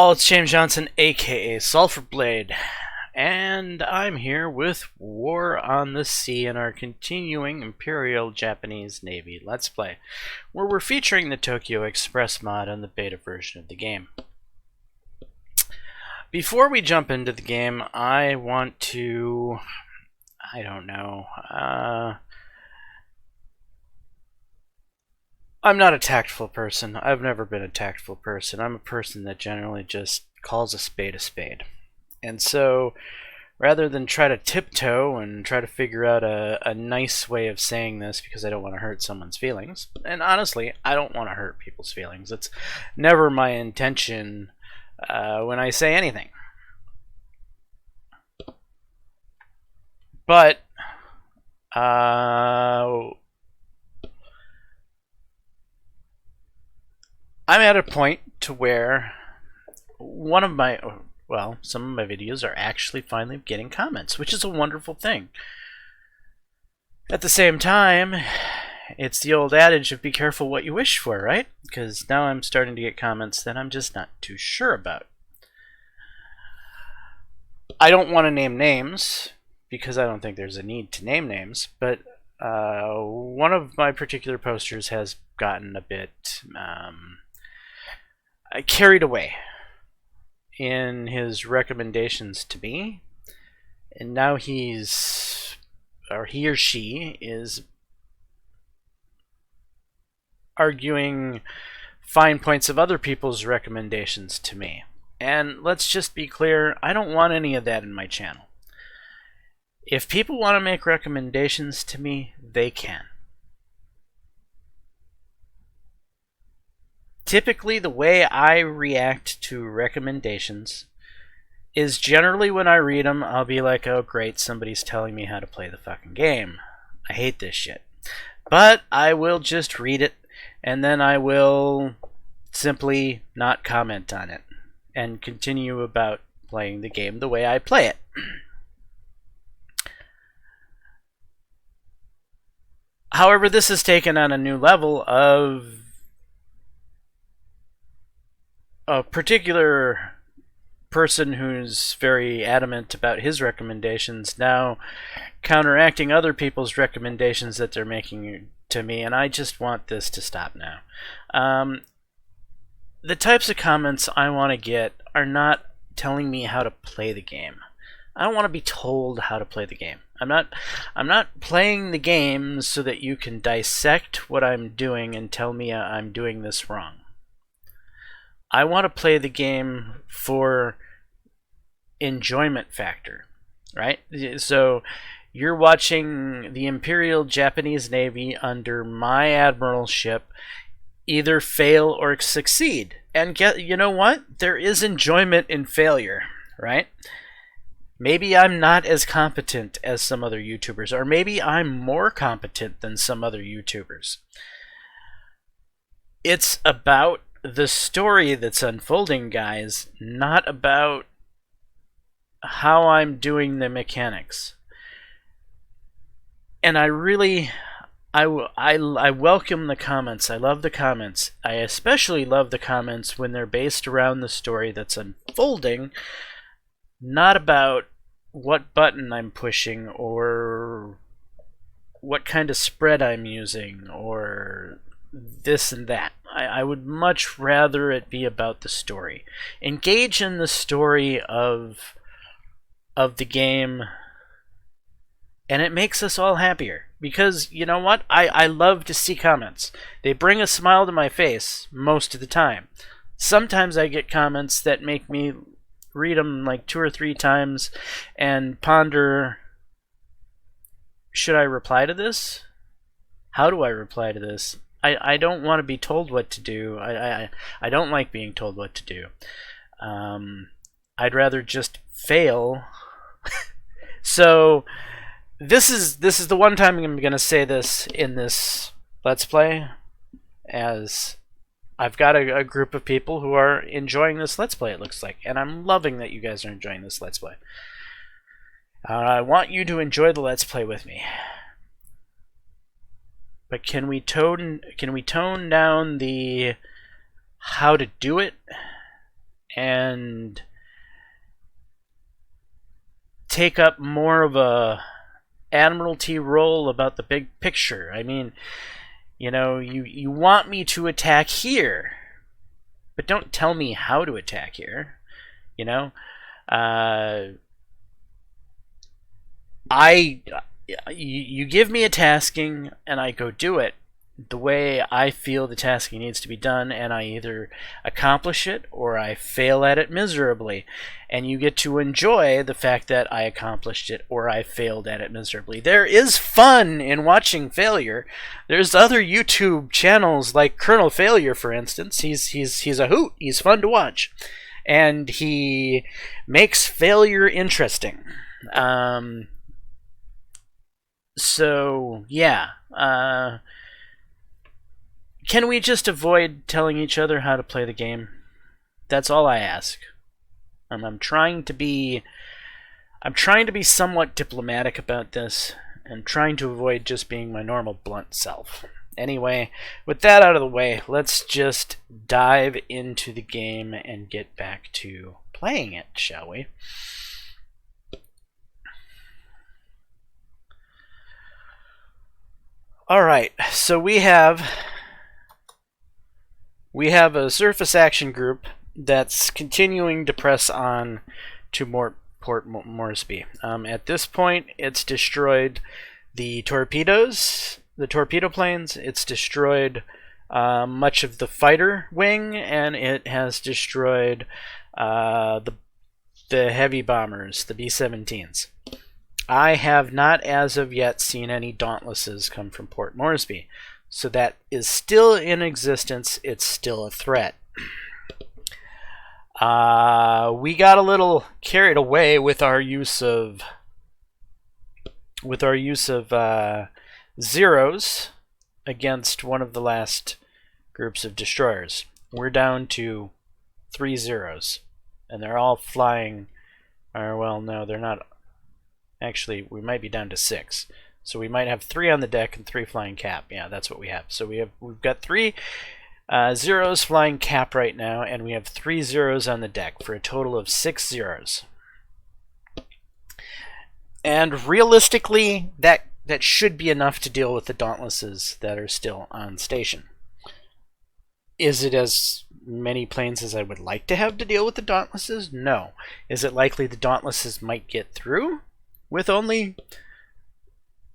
all, it's James Johnson, aka Sulphur Blade, and I'm here with War on the Sea in our continuing Imperial Japanese Navy Let's Play, where we're featuring the Tokyo Express mod on the beta version of the game. Before we jump into the game, I want to... I'm not a tactful person. I've never been a tactful person. I'm a person that generally just calls a spade a spade. And so, rather than try to tiptoe and try to figure out a nice way of saying this because I don't want to hurt someone's feelings, and honestly, I don't want to hurt people's feelings. It's never my intention when I say anything. But, I'm at a point to where some of my videos are actually finally getting comments, which is a wonderful thing. At the same time, it's the old adage of be careful what you wish for, right? Because now I'm starting to get comments that I'm just not too sure about. I don't want to name names, because I don't think there's a need to name names, but one of my particular posters has gotten a bit carried away in his recommendations to me, and now he or she is arguing fine points of other people's recommendations to me. And let's just be clear, I don't want any of that in my channel. If people want to make recommendations to me, they can. Typically, the way I react to recommendations is generally when I read them, I'll be like, oh great, somebody's telling me how to play the fucking game. I hate this shit. But I will just read it, and then I will simply not comment on it, and continue about playing the game the way I play it. However, this is taken on a new level of a particular person who's very adamant about his recommendations now counteracting other people's recommendations that they're making to me, and I just want this to stop now. The types of comments I want to get are not telling me how to play the game. I don't want to be told how to play the game. I'm not playing the game so that you can dissect what I'm doing and tell me I'm doing this wrong. I want to play the game for enjoyment factor, right? So you're watching the Imperial Japanese Navy under my admiralship either fail or succeed. And you know what? There is enjoyment in failure, right? Maybe I'm not as competent as some other YouTubers, or maybe I'm more competent than some other YouTubers. It's about the story that's unfolding, guys, not about how I'm doing the mechanics. And I welcome the comments. I love the comments. I especially love the comments when they're based around the story that's unfolding, not about what button I'm pushing or what kind of spread I'm using or this and that. I would much rather it be about the story. Engage in the story of the game, and it makes us all happier. Because, you know what? I love to see comments. They bring a smile to my face most of the time. Sometimes I get comments that make me read them like 2 or 3 times and ponder, should I reply to this? How do I reply to this? I don't want to be told what to do. I don't like being told what to do. I'd rather just fail. So this is the one time I'm going to say this in this Let's Play, as I've got a group of people who are enjoying this Let's Play, it looks like, and I'm loving that you guys are enjoying this Let's Play. I want you to enjoy the Let's Play with me. But can we tone down the how to do it and take up more of a admiralty role about the big picture. I mean, you know, you want me to attack here, but don't tell me how to attack here. You know, you give me a tasking and I go do it the way I feel the tasking needs to be done, and I either accomplish it or I fail at it miserably. And you get to enjoy the fact that I accomplished it or I failed at it miserably. There is fun in watching failure. There's other YouTube channels like Colonel Failure, for instance. He's a hoot. He's fun to watch, and he makes failure interesting. So yeah. Can we just avoid telling each other how to play the game? That's all I ask. I'm trying to be somewhat diplomatic about this, and trying to avoid just being my normal blunt self. Anyway, with that out of the way, let's just dive into the game and get back to playing it, shall we? Alright, so we have a surface action group that's continuing to press on to Port Moresby. At this point, it's destroyed the torpedoes, the torpedo planes. It's destroyed much of the fighter wing, and it has destroyed the heavy bombers, the B-17s. I have not, as of yet, seen any Dauntlesses come from Port Moresby. So that is still in existence. It's still a threat. We got a little carried away with our use of zeros against one of the last groups of destroyers. We're down to 3 zeros, and they're all flying. Or well, no, they're not. Actually, we might be down to 6. So we might have 3 on the deck and 3 flying cap. Yeah, that's what we have. So we've got 3 zeros flying cap right now, and we have 3 zeros on the deck for a total of 6 zeros. And realistically, that should be enough to deal with the Dauntlesses that are still on station. Is it as many planes as I would like to have to deal with the Dauntlesses? No. Is it likely the Dauntlesses might get through with only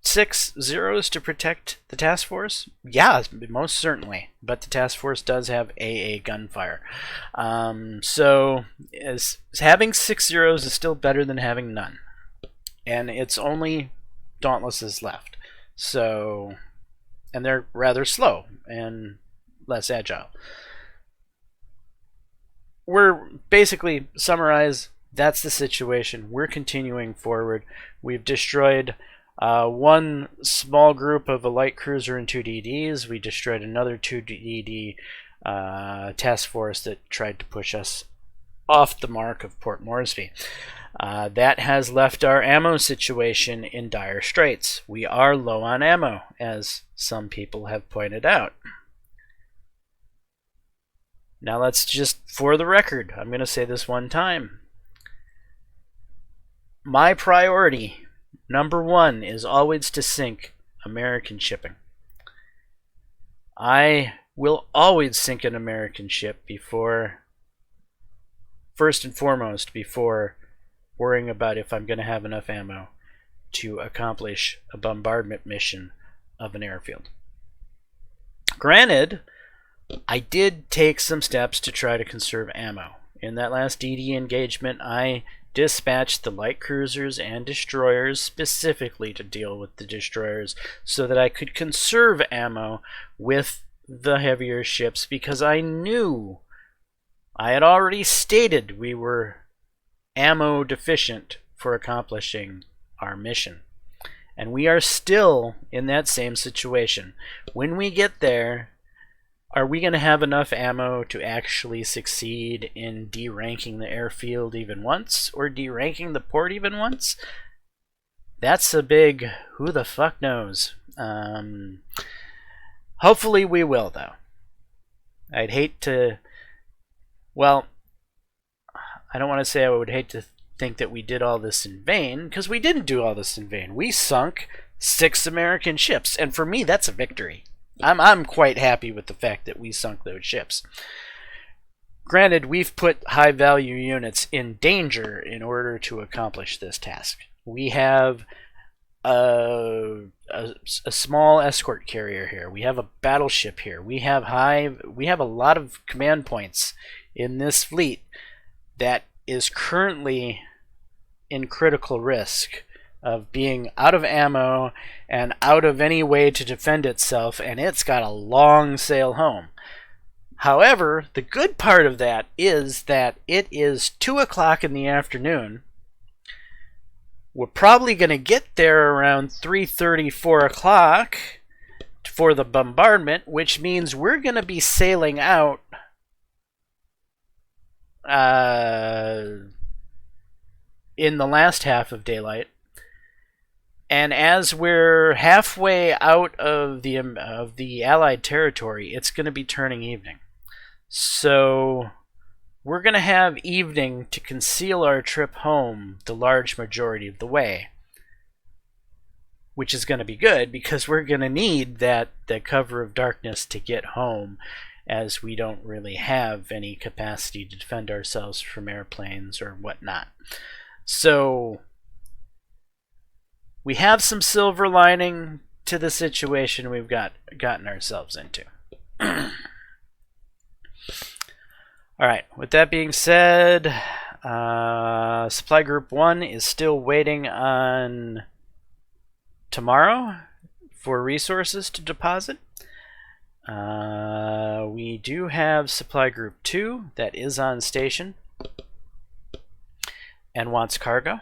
6 zeros to protect the task force? Yeah, most certainly. But the task force does have AA gunfire. So having 6 zeros is still better than having none. And it's only Dauntlesses left. So, and they're rather slow and less agile. We're basically, summarize, that's the situation. We're continuing forward. We've destroyed one small group of a light cruiser and 2 DDs. We destroyed another 2 DD task force that tried to push us off the mark of Port Moresby. That has left our ammo situation in dire straits. We are low on ammo, as some people have pointed out. Now let's just, for the record, I'm going to say this one time. My priority, number 1, is always to sink American shipping. I will always sink an American ship before, first and foremost, before worrying about if I'm going to have enough ammo to accomplish a bombardment mission of an airfield. Granted, I did take some steps to try to conserve ammo. In that last DD engagement, I dispatched the light cruisers and destroyers specifically to deal with the destroyers so that I could conserve ammo with the heavier ships, because I knew, I had already stated, we were ammo deficient for accomplishing our mission. And we are still in that same situation. When we get there, are we going to have enough ammo to actually succeed in deranking the airfield even once, or deranking the port even once? That's a big who the fuck knows. Hopefully we will, though. I'd hate to... Well, I don't want to say I would hate to think that we did all this in vain, because we didn't do all this in vain. We sunk 6 American ships, and for me, that's a victory. I'm quite happy with the fact that we sunk those ships. Granted, we've put high-value units in danger in order to accomplish this task. We have a small escort carrier here. We have a battleship here. We have a lot of command points in this fleet that is currently in critical risk of being out of ammo and out of any way to defend itself, and it's got a long sail home. However, the good part of that is that it is 2 o'clock in the afternoon. We're probably going to get there around 3:30, 4 o'clock for the bombardment, which means we're going to be sailing out in the last half of daylight. And as we're halfway out of the Allied territory, it's going to be turning evening. So we're going to have evening to conceal our trip home the large majority of the way, which is going to be good because we're going to need that cover of darkness to get home, as we don't really have any capacity to defend ourselves from airplanes or whatnot. So we have some silver lining to the situation we've gotten ourselves into. Alright, with that being said, Supply Group 1 is still waiting on tomorrow for resources to deposit. We do have Supply Group 2 that is on station and wants cargo.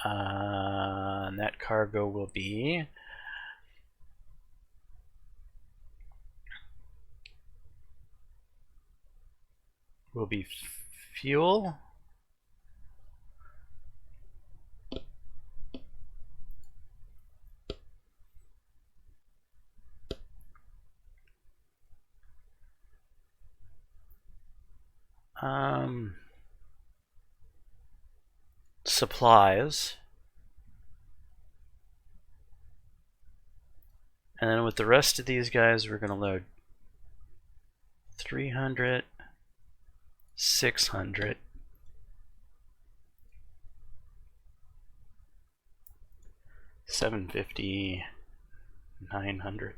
And that cargo will be fuel, supplies, and then with the rest of these guys we're going to load 300, 600, 750, 900,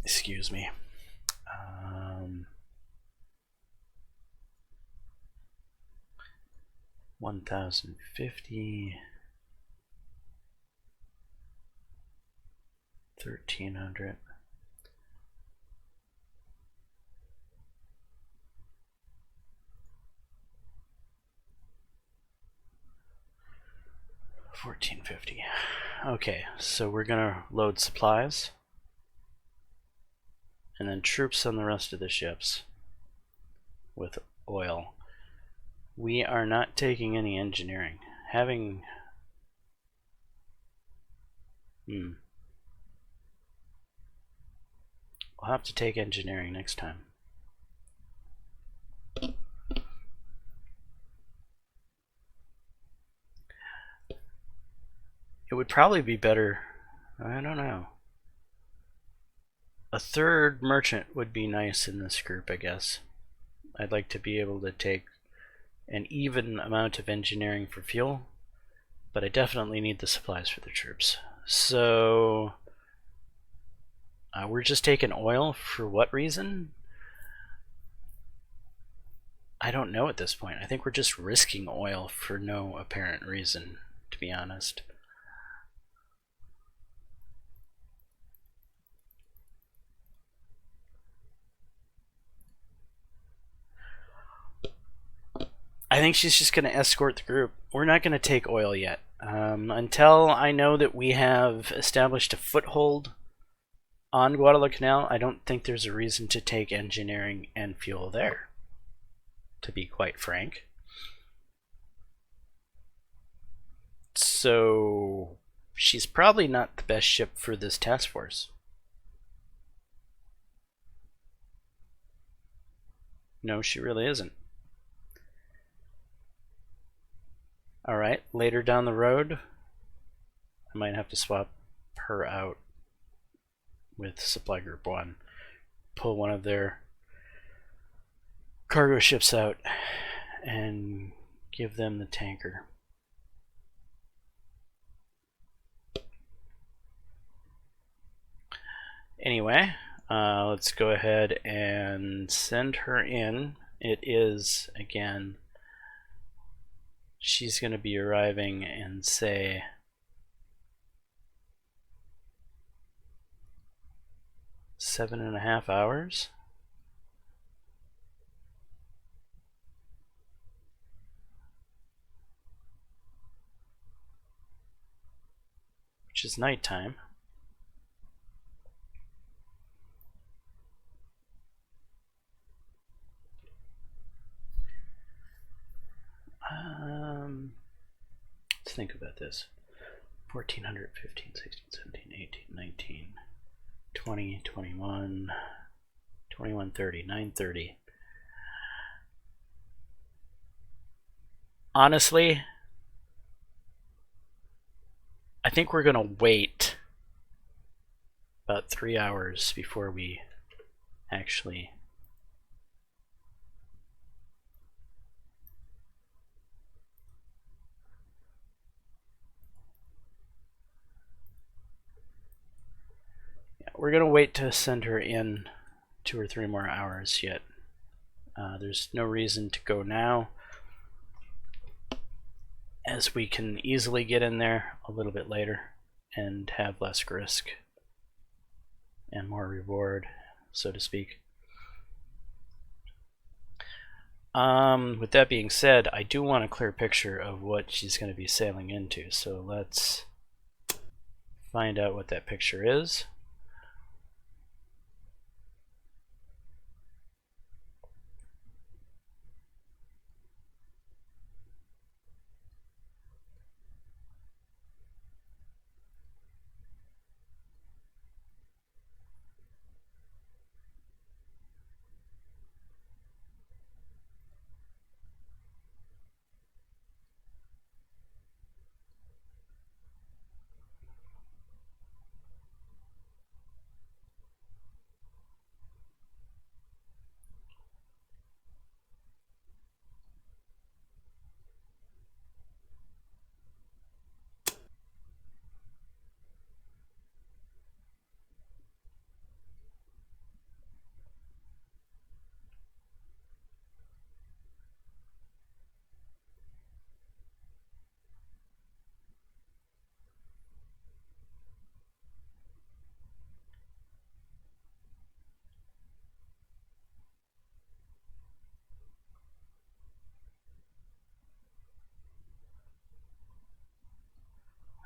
excuse me, 1050, 1300, 1450. Okay, so we're gonna load supplies and then troops on the rest of the ships with oil. We are not taking any engineering. We'll have to take engineering next time. It would probably be better, I don't know. A third merchant would be nice in this group, I guess. I'd like to be able to take an even amount of engineering for fuel, but I definitely need the supplies for the troops. So we're just taking oil for what reason? I don't know at this point. I think we're just risking oil for no apparent reason, to be honest. I think she's just going to escort the group. We're not going to take oil yet. Until I know that we have established a foothold on Guadalcanal, I don't think there's a reason to take engineering and fuel there, to be quite frank. So she's probably not the best ship for this task force. No, she really isn't. Alright, later down the road, I might have to swap her out with Supply Group 1. Pull one of their cargo ships out and give them the tanker. Anyway, let's go ahead and send her in. It is, again, she's going to be arriving in, say, 7.5 hours. Which is nighttime. Let's think about this. 1400, 15, 16, 17, 18, 19, 20, 21, 21, 30, 9:30. Honestly, I think we're going to wait about 3 hours before we actually we're going to wait to send her in 2 or 3 more hours yet. There's no reason to go now, as we can easily get in there a little bit later and have less risk and more reward, so to speak. With that being said, I do want a clear picture of what she's going to be sailing into, so let's find out what that picture is.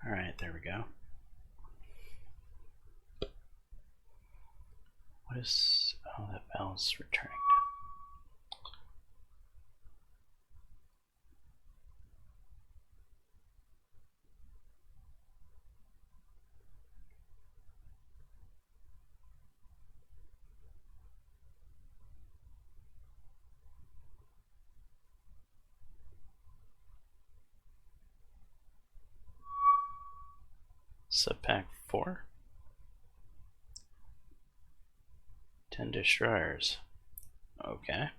Alright, there we go. What is... oh, that bell's returning Subpack 4. 10 destroyers. Okay.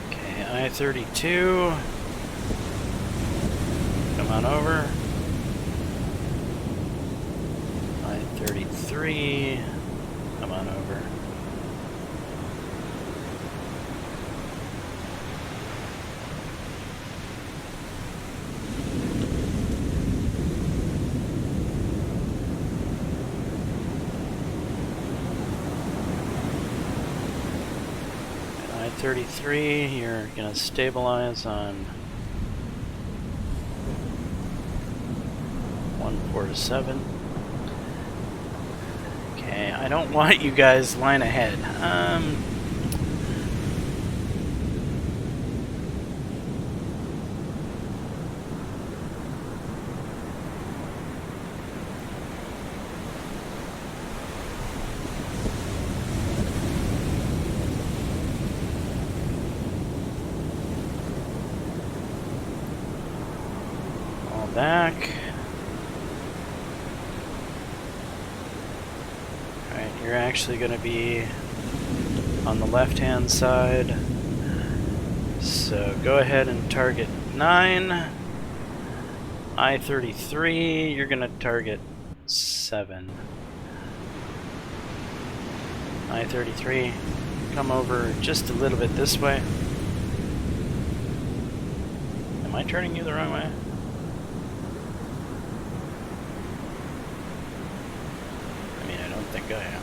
Okay, I-32. Come on over. I-33. Come on over. I-33, you're gonna stabilize on 147. Okay, I don't want you guys line ahead. back. Alright, you're actually going to be on the left-hand side. So go ahead and target 9. I-33, you're going to target 7. I-33, come over just a little bit this way. Am I turning you the wrong way? I mean, I don't think I am.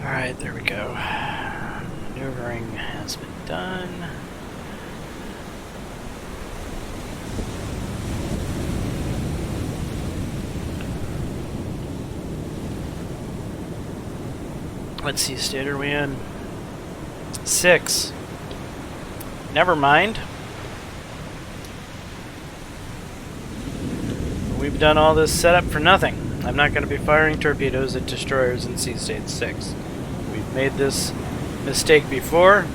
Alright, there we go. Maneuvering has been done. What sea state are we in? 6. Never mind. We've done all this setup for nothing. I'm not going to be firing torpedoes at destroyers in sea state 6. We've made this mistake before,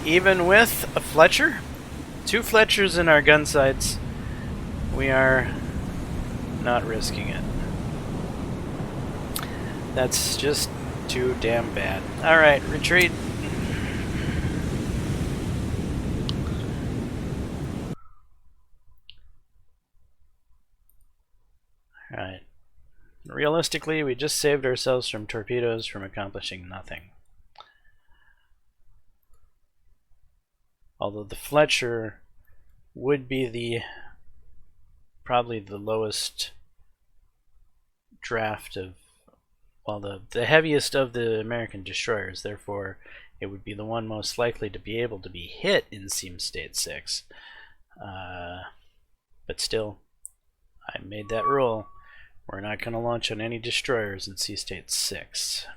even with a Fletcher. 2 Fletchers in our gun sights. We are not risking it. That's just too damn bad. Alright, retreat. Alright. Realistically, we just saved ourselves from torpedoes from accomplishing nothing. Although the Fletcher would be the probably the lowest draft of, well, the heaviest of the American destroyers, therefore it would be the one most likely to be able to be hit in Sea State 6. But still, I made that rule. We're not going to launch on any destroyers in Sea State 6.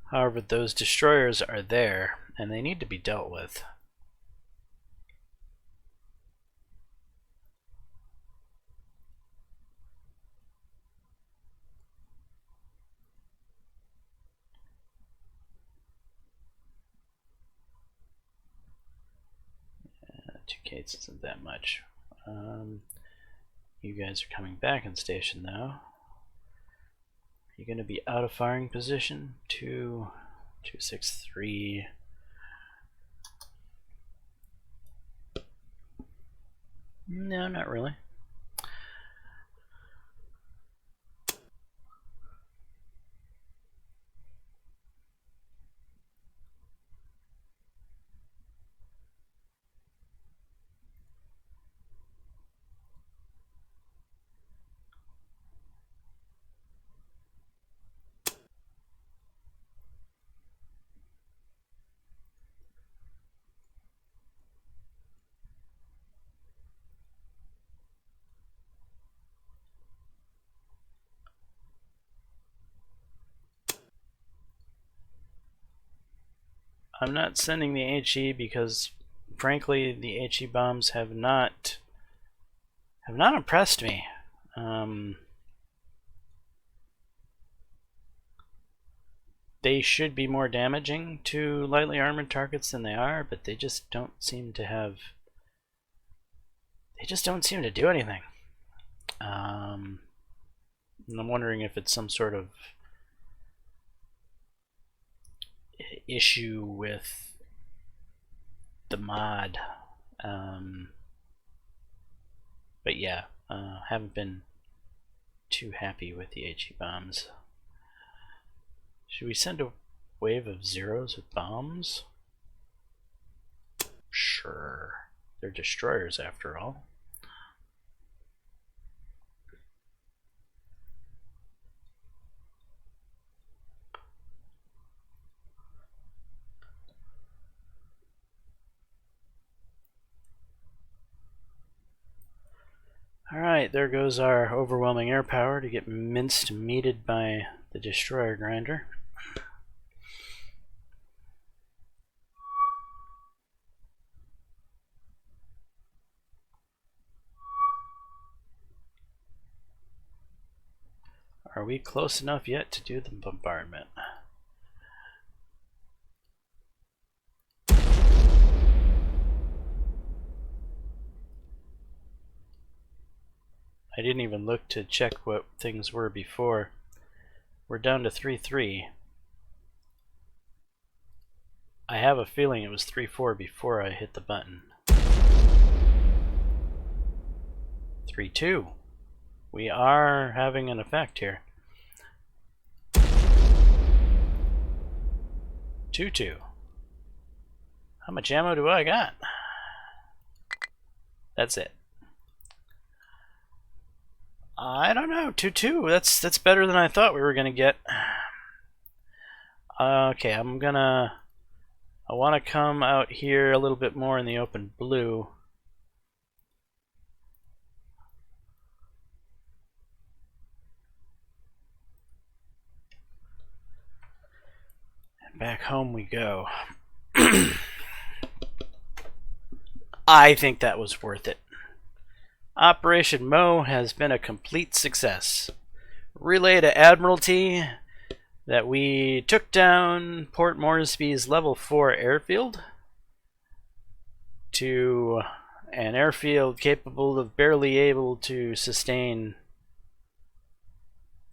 However, those destroyers are there, and they need to be dealt with. Two Ks isn't that much. You guys are coming back in station though. You're going to be out of firing position. 263. No, not really. I'm not sending the HE because, frankly, the HE bombs have not impressed me. They should be more damaging to lightly armored targets than they are, but they just don't seem to have. They just don't seem to do anything. And I'm wondering if it's some sort of issue with the mod. But yeah, haven't been too happy with the HE bombs. Should we send a wave of zeros with bombs? Sure. They're destroyers after all. Alright, there goes our overwhelming air power to get minced meated by the destroyer grinder. Are we close enough yet to do the bombardment? I didn't even look to check what things were before. We're down to 3-3. I have a feeling it was 3-4 before I hit the button. 3-2. We are having an effect here. 2-2. How much ammo do I got? That's it. I don't know. 2-2. That's better than I thought we were gonna get. Okay, I want to come out here a little bit more in the open blue. And back home we go. I think that was worth it. Operation Mo has been a complete success. Relay to Admiralty that we took down Port Moresby's level 4 airfield to an airfield capable of barely able to sustain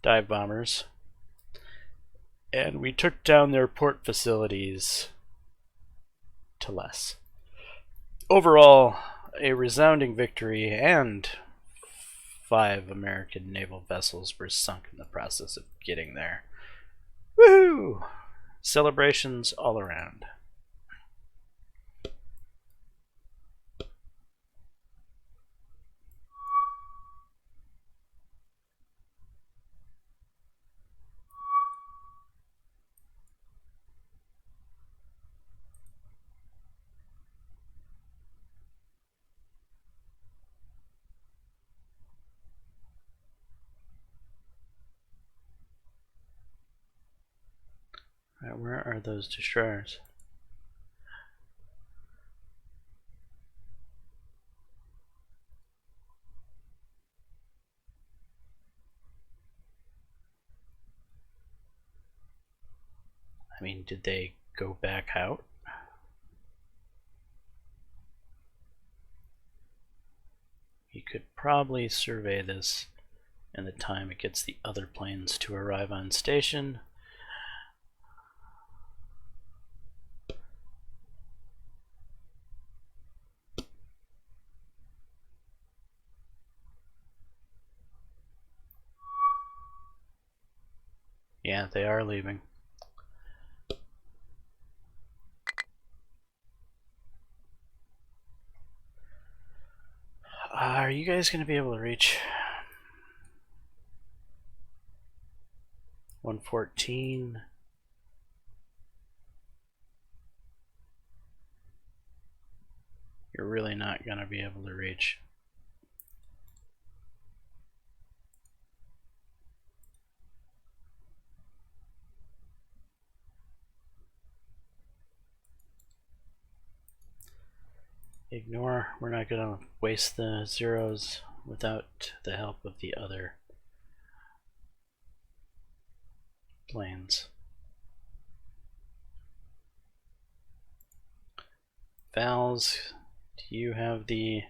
dive bombers. And we took down their port facilities to less. Overall, a resounding victory, and 5 American naval vessels were sunk in the process of getting there. Woohoo! Celebrations all around. Right, where are those destroyers? I mean, did they go back out? You could probably survey this in the time it gets the other planes to arrive on station. Yeah, they are leaving. Are you guys going to be able to reach 114? You're really not going to be able to reach. Ignore. We're not going to waste the zeros without the help of the other planes. Vowels, do you have the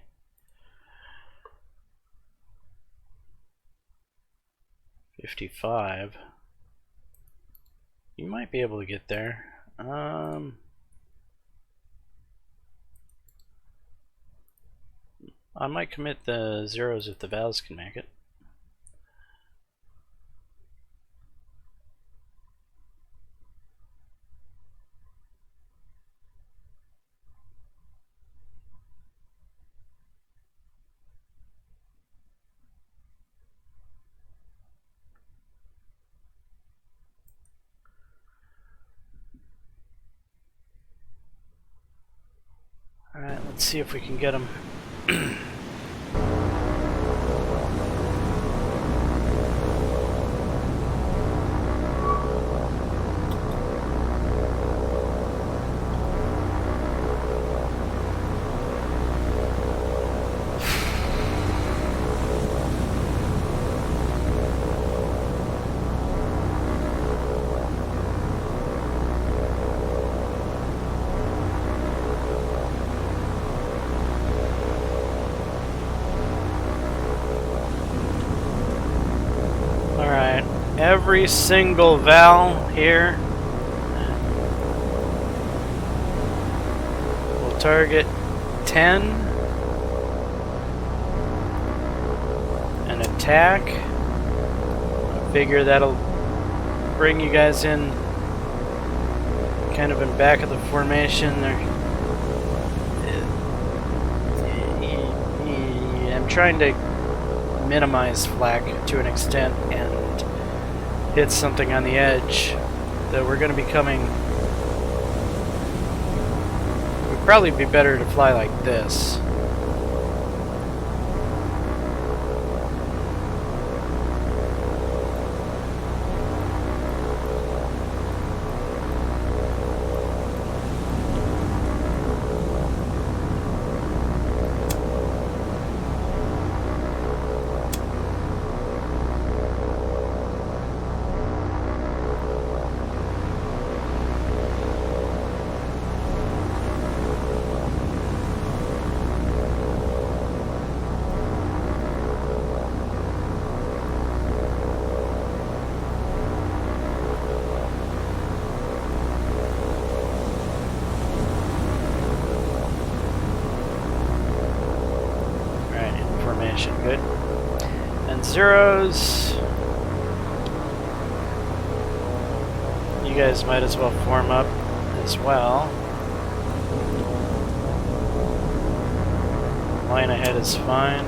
.55? You might be able to get there. I might commit the zeros if the vowels can make it. Alright, let's see if we can get them. Every single vowel here will target 10 and attack. I figure that'll bring you guys in kind of in back of the formation. I'm trying to minimize flak to an extent and hit something on the edge that we're going to be coming. It would probably be better to fly like this. Good. And zeros, you guys might as well form up as well. Line ahead is fine.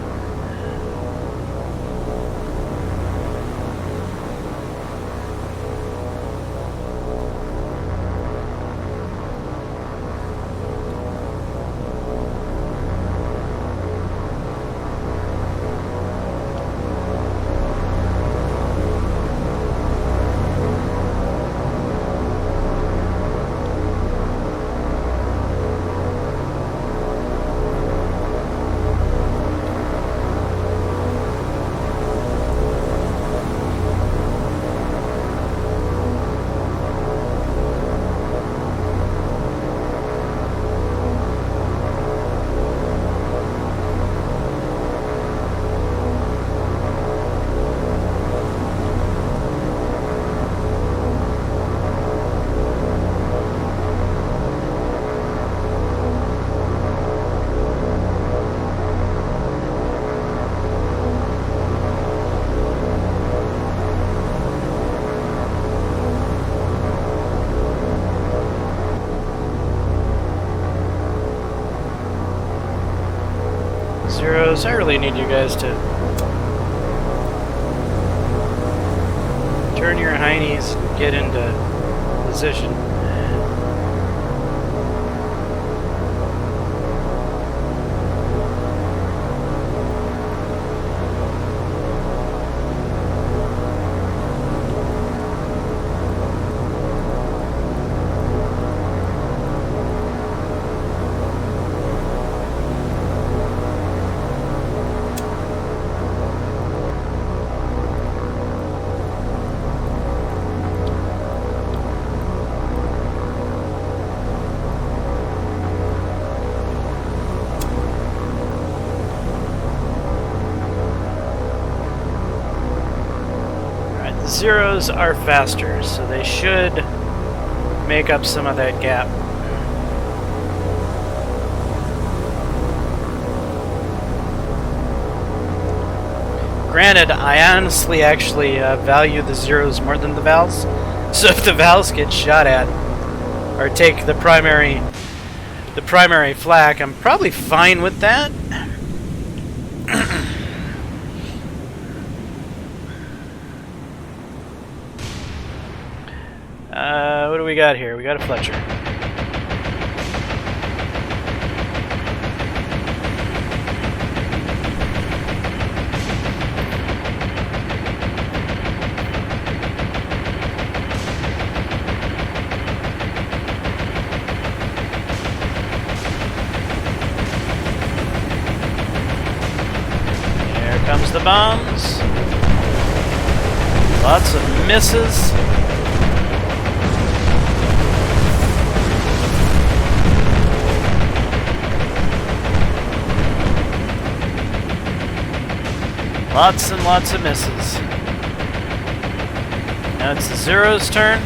Zeros, I really need you guys to turn your heinies and get into position. Zeros are faster, so they should make up some of that gap. Granted, I honestly actually value the Zeros more than the Vals. So if the Vals get shot at, or take the primary flak, I'm probably fine with that. What do we got here? We got a Fletcher. Comes the bombs. Lots of misses. Lots and lots of misses. Now it's the Zero's turn.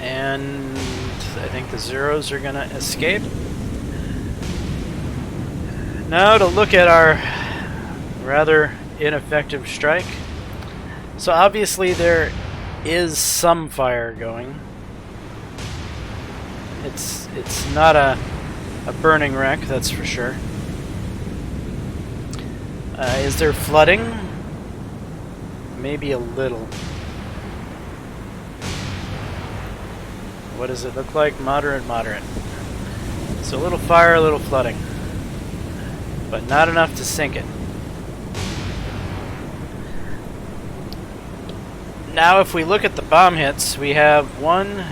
And I think the Zeros are going to escape. Now to look at our rather ineffective strike. So obviously there is some fire going. It's not a burning wreck, that's for sure. Is there flooding? Maybe a little. What does it look like? Moderate, moderate. So a little fire, a little flooding. But not enough to sink it. Now if we look at the bomb hits, we have 1,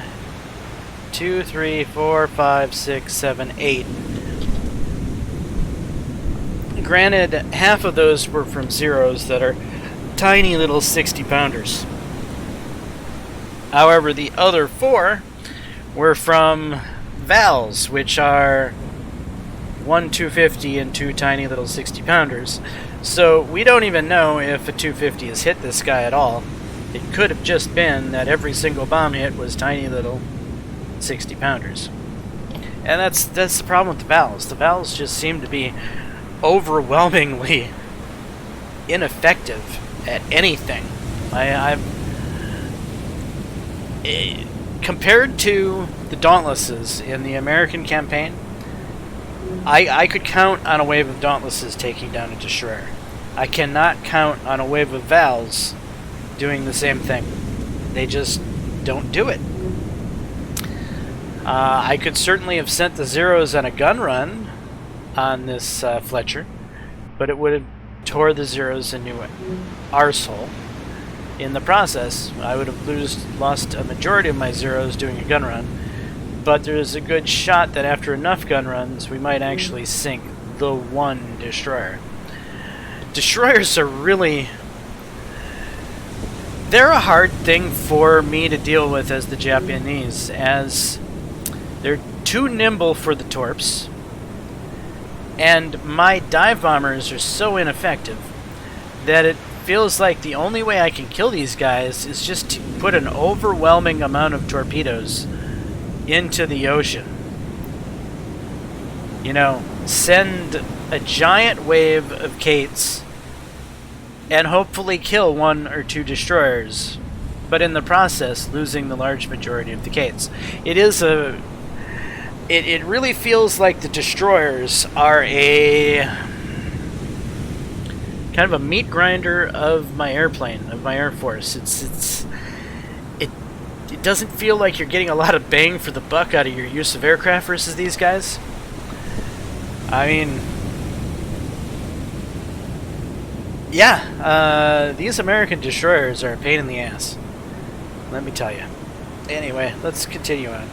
2, 3, 4, 5, 6, 7, 8. Granted, half of those were from Zeros that are tiny little 60-pounders. However, the other 4 were from Vals, which are 1 250 and 2 tiny little 60-pounders. So we don't even know if a 250 has hit this guy at all. It could have just been that every single bomb hit was tiny little 60-pounders. And that's the problem with the Vals. The Vals just seem to be overwhelmingly ineffective at anything. Compared to the Dauntlesses in the American campaign, I could count on a wave of Dauntlesses taking down a destroyer. I cannot count on a wave of Vals doing the same thing. They just don't do it. I could certainly have sent the Zeros on a gun run on this Fletcher, but it would have tore the Zeros a new arsehole. In the process, I would have lost a majority of my Zeros doing a gun run, but there's a good shot that after enough gun runs, we might actually sink the one destroyer. Destroyers are really... they're a hard thing for me to deal with as the Japanese, as they're too nimble for the torps, and my dive bombers are so ineffective that it feels like the only way I can kill these guys is just to put an overwhelming amount of torpedoes into the ocean. You know, send a giant wave of Kates and hopefully kill 1 or 2 destroyers, but in the process losing the large majority of the Kates. It really feels like the destroyers are a kind of a meat grinder of my airplane, of my Air Force. It it doesn't feel like you're getting a lot of bang for the buck out of your use of aircraft versus these guys. I mean, yeah, these American destroyers are a pain in the ass. Let me tell you. Anyway, let's continue on.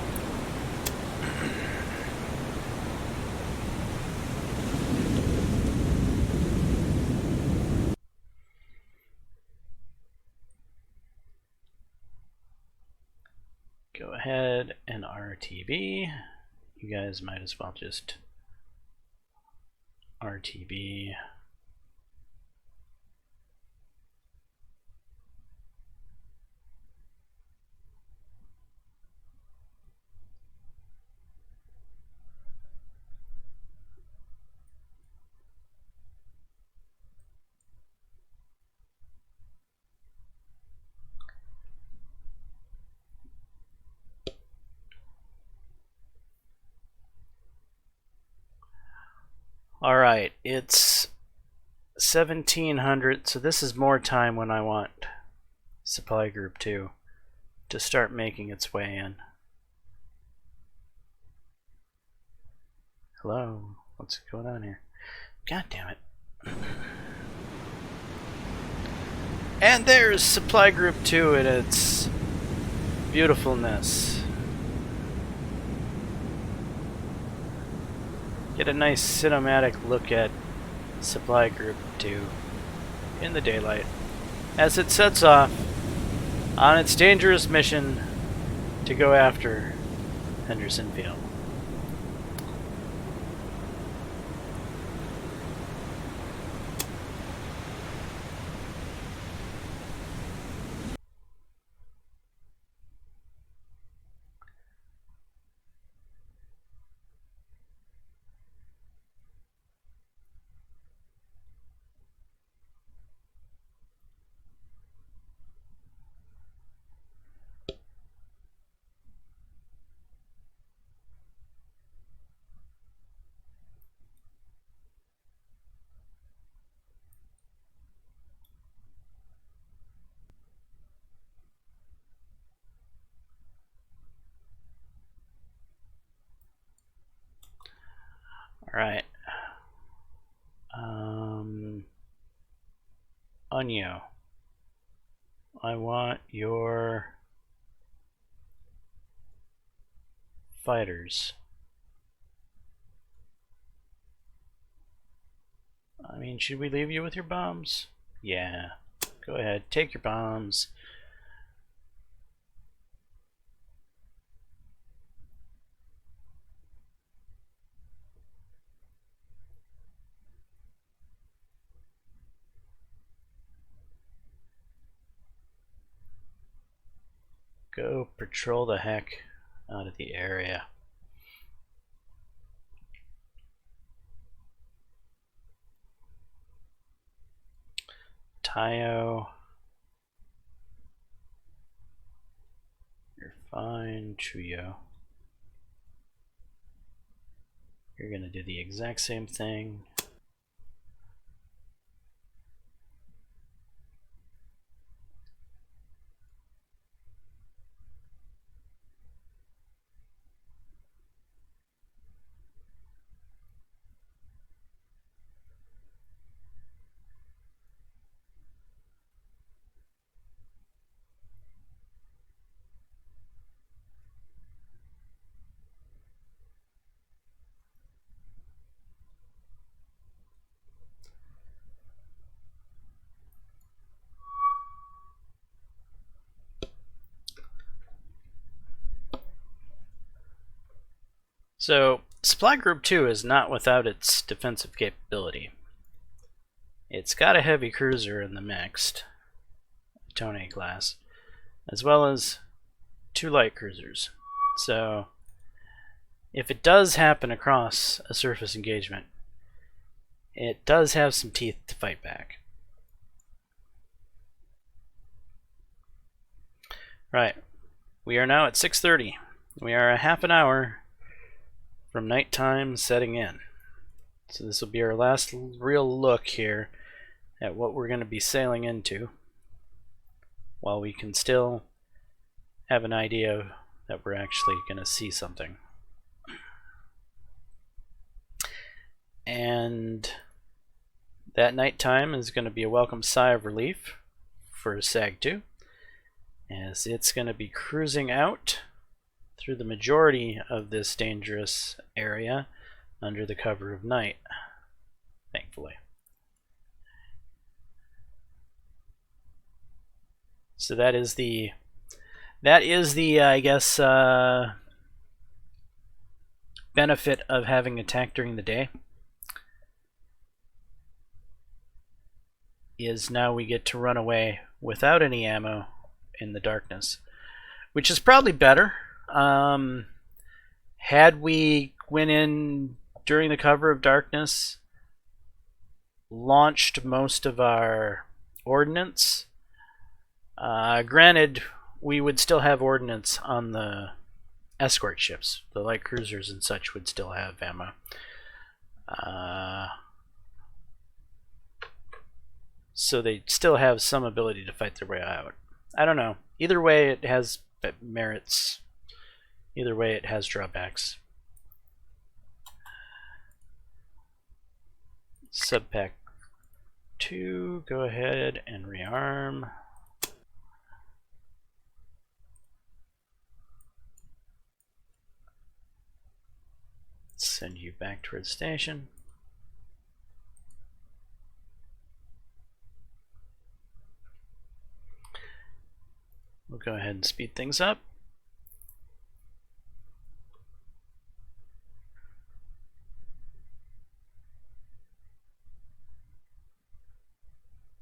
Go ahead and RTB. You guys might as well just RTB. Alright, it's 1700, so this is more time when I want Supply Group 2 to start making its way in. Hello? What's going on here? God damn it. And there's Supply Group 2 in its beautifulness. Get a nice cinematic look at Supply Group 2 in the daylight as it sets off on its dangerous mission to go after Henderson Field. Alright. Onyo. I want your fighters. I mean, should we leave you with your bombs? Yeah. Go ahead, take your bombs. Go patrol the heck out of the area. Tayo. You're fine, Chuyo. You're gonna do the exact same thing. So, Supply Group 2 is not without its defensive capability. It's got a heavy cruiser in the mixed, Tone class, as well as 2 light cruisers. So, if it does happen across a surface engagement, it does have some teeth to fight back. Right, we are now at 6:30. We are a half an hour from nighttime setting in. So this will be our last real look here at what we're going to be sailing into while we can still have an idea that we're actually going to see something. And that nighttime is going to be a welcome sigh of relief for SAG-2, as it's going to be cruising out through the majority of this dangerous area under the cover of night, thankfully. So that is the I guess benefit of having attack during the day, is now we get to run away without any ammo in the darkness, which is probably better. Had we went in during the cover of darkness, launched most of our ordnance, granted, we would still have ordnance on the escort ships. The light cruisers and such would still have ammo. So they still have some ability to fight their way out. I don't know. Either way, it has merits. Either way, it has drawbacks. Subpack 2, go ahead and rearm. Send you back towards station. We'll go ahead and speed things up.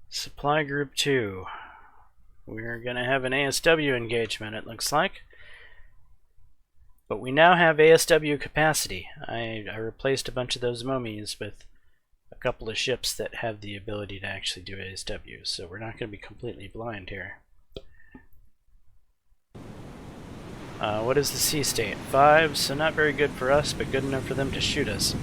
Supply Group 2. We're going to have an ASW engagement, it looks like. But we now have ASW capacity. I replaced a bunch of those mummies with a couple of ships that have the ability to actually do ASW, so we're not going to be completely blind here. What is the sea state? 5, so not very good for us, but good enough for them to shoot us.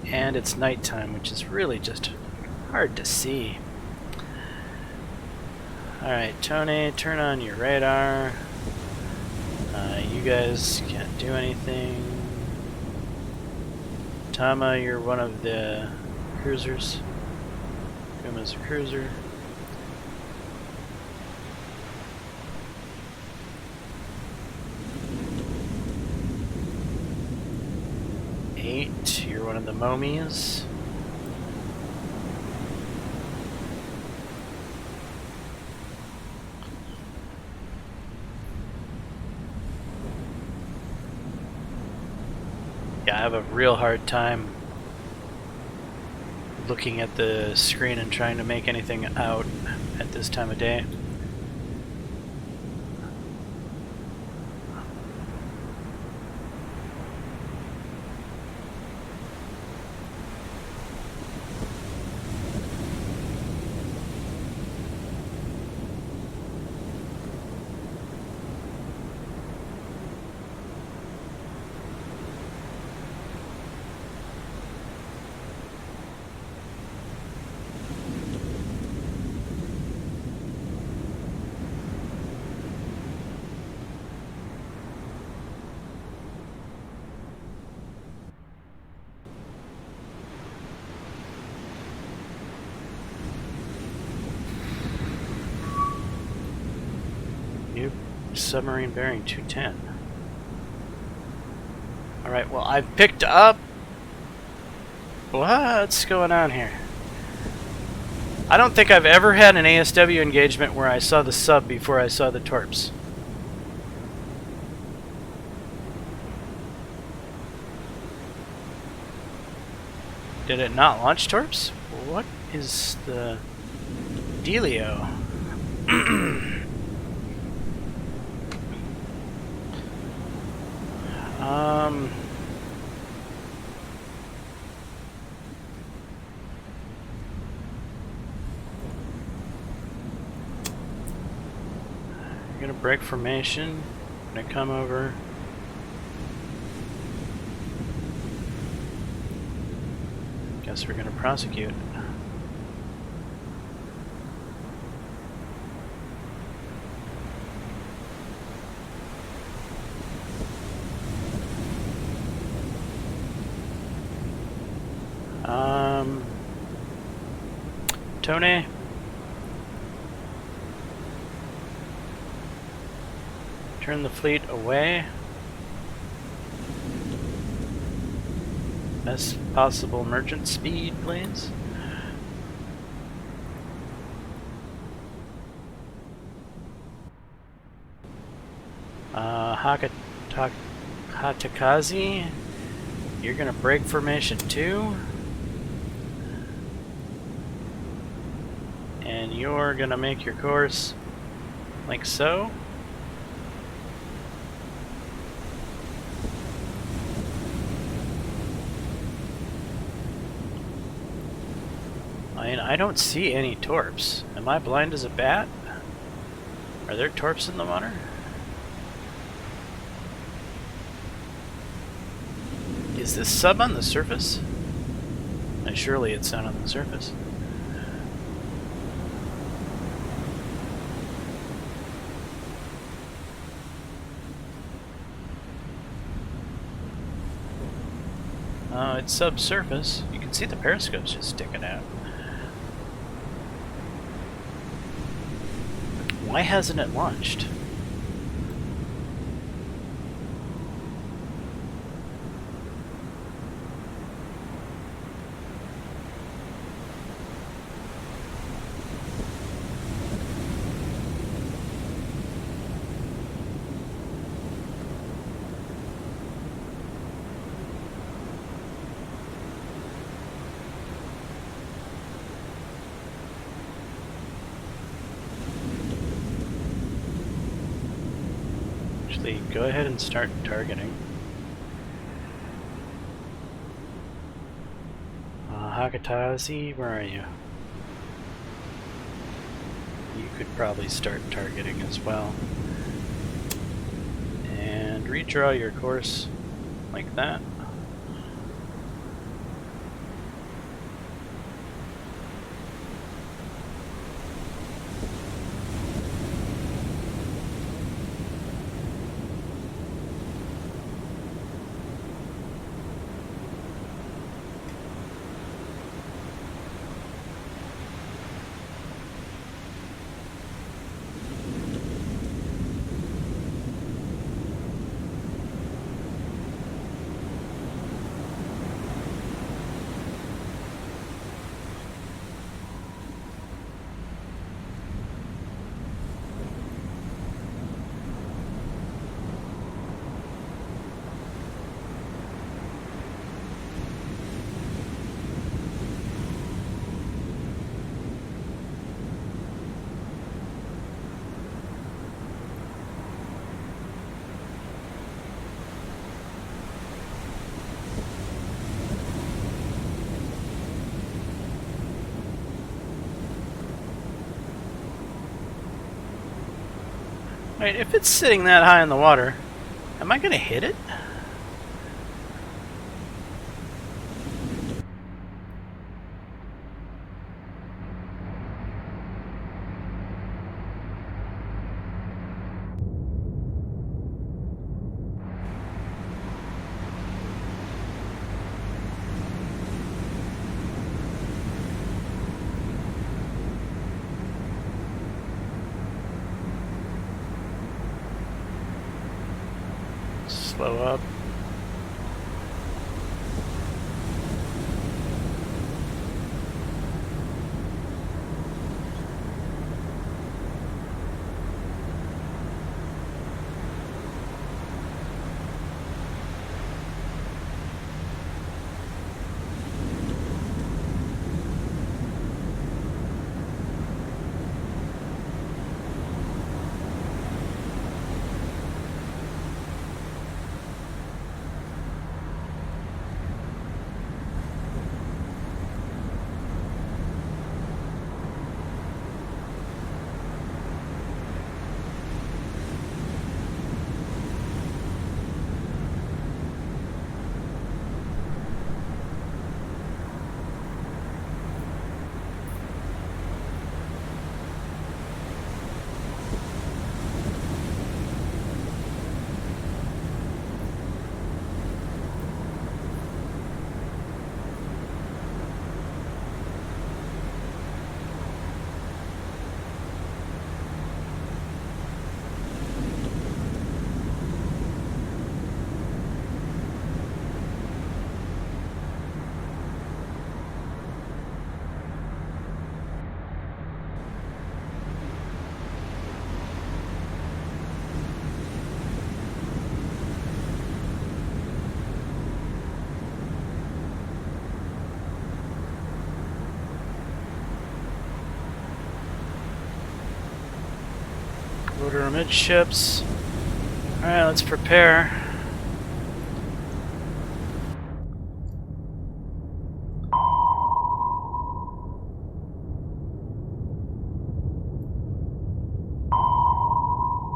And it's nighttime, which is really just hard to see. Alright, Tony, turn on your radar. You guys can't do anything. Tama, you're one of the cruisers. Kuma's a cruiser. You're one of the momies. Yeah, I have a real hard time looking at the screen and trying to make anything out at this time of day. Submarine bearing 210. Alright, well, I've picked up... What's going on here? I don't think I've ever had an ASW engagement where I saw the sub before I saw the torps. Did it not launch torps? What is the dealio? You're gonna break formation. Gonna come over. Guess we're gonna prosecute. Tony. Turn the fleet away. Best possible merchant speed, please. Hatakazi, you're gonna break formation too. And you're gonna make your course like so. I don't see any torps. Am I blind as a bat? Are there torps in the water? Is this sub on the surface? Surely it's not on the surface. Oh, it's subsurface. You can see the periscopes just sticking out. Why hasn't it launched? Go ahead and start targeting. Hakatazi, where are you? You could probably start targeting as well. And redraw your course like that. Wait, if it's sitting that high in the water, am I gonna hit it? Slow up. Order amidships. Alright, let's prepare.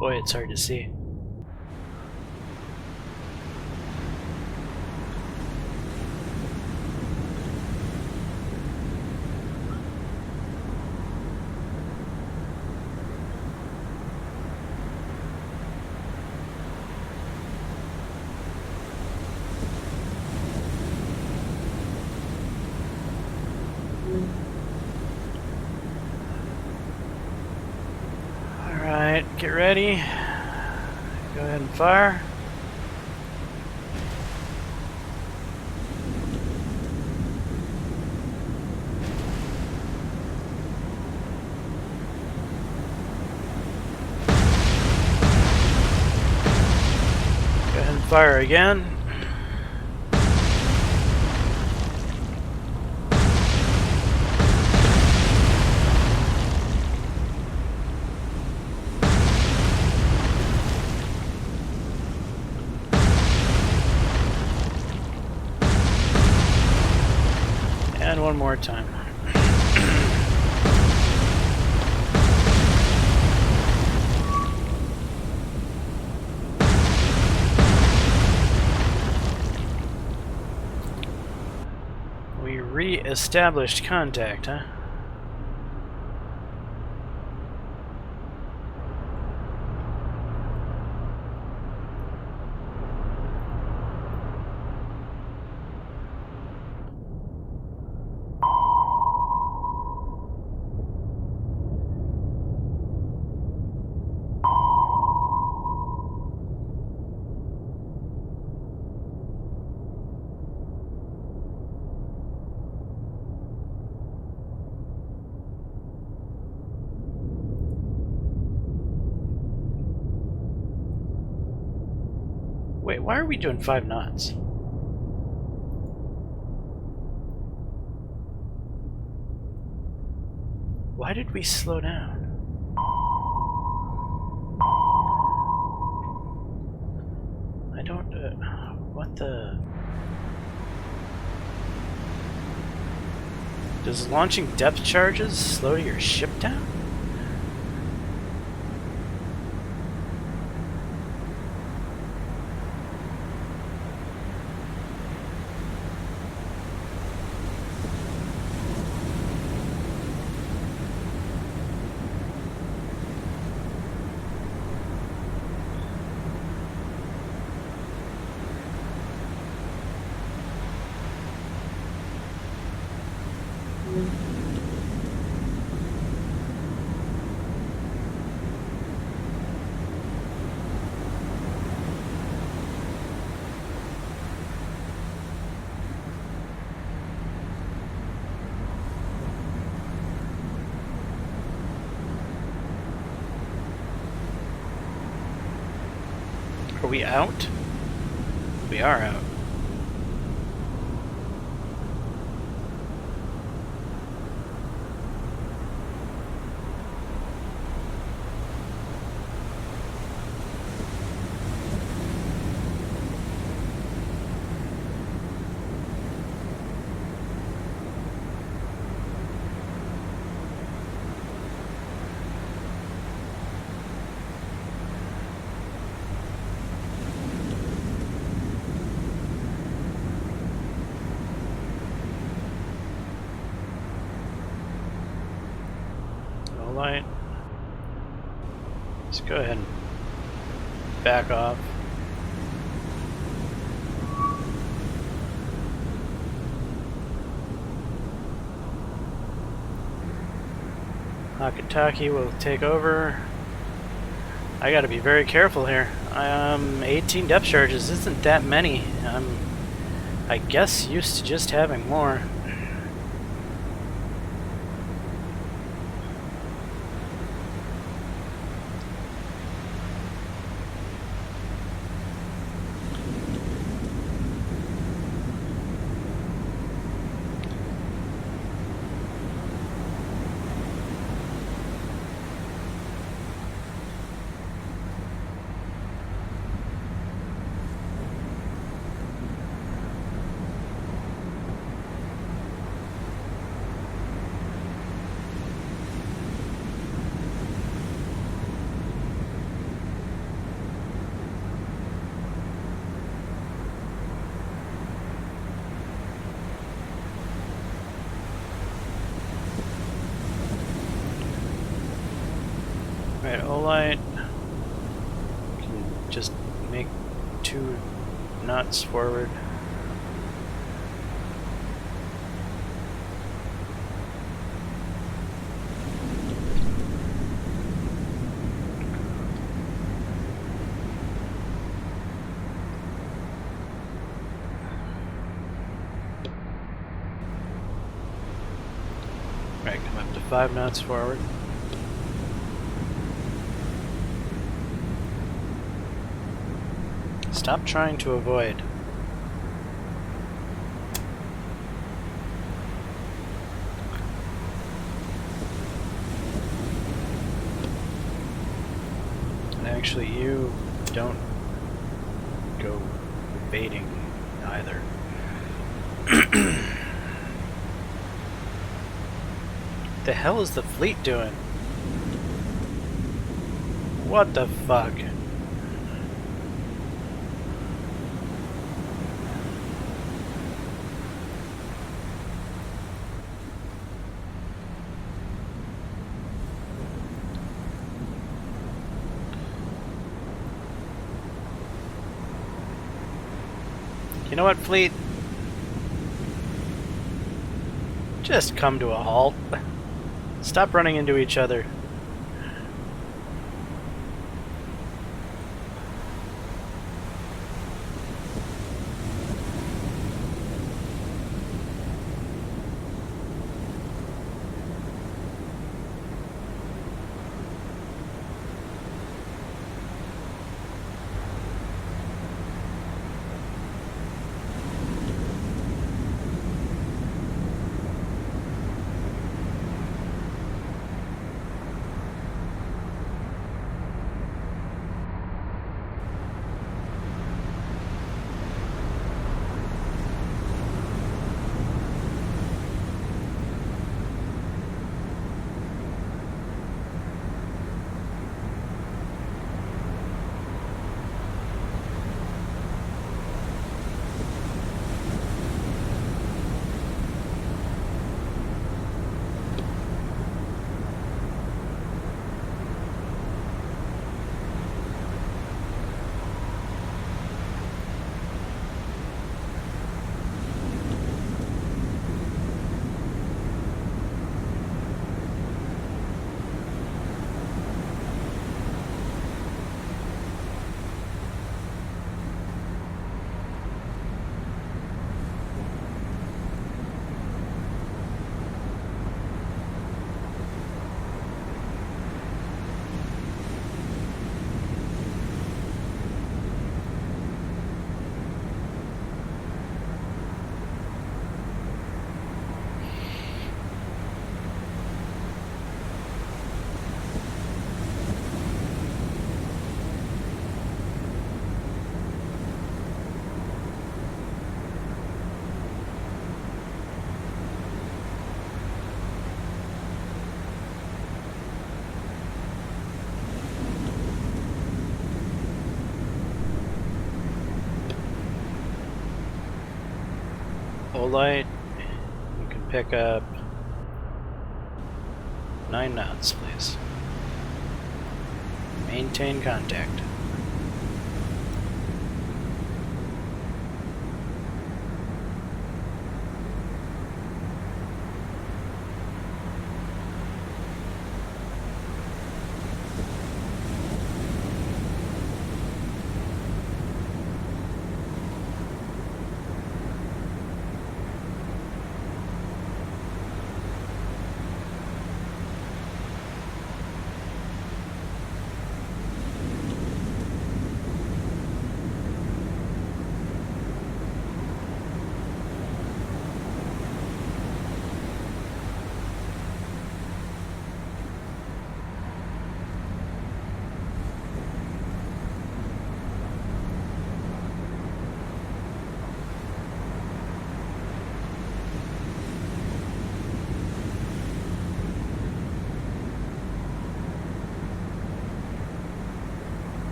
Boy, it's hard to see. Alright, get ready. Go ahead and fire. Go ahead and fire again. And one more time. We re-established contact, huh? Wait, why are we doing 5 knots? Why did we slow down? I don't... what the... Does launching depth charges slow your ship down? Are we out? We are out. Light. Let's go ahead and back off. Akataki will take over. I gotta be very careful here. 18 depth charges isn't that many. I'm, I guess, used to just having more. Alright, Olight can just make 2 knots forward. Alright, come up to 5 knots forward. Stop trying to avoid. And actually, you don't go baiting either. The hell is the fleet doing? What the fuck? You know what, fleet? Just come to a halt. Stop running into each other. Light, you can pick up 9 knots, please. Maintain contact.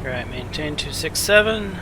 Alright, maintain 267.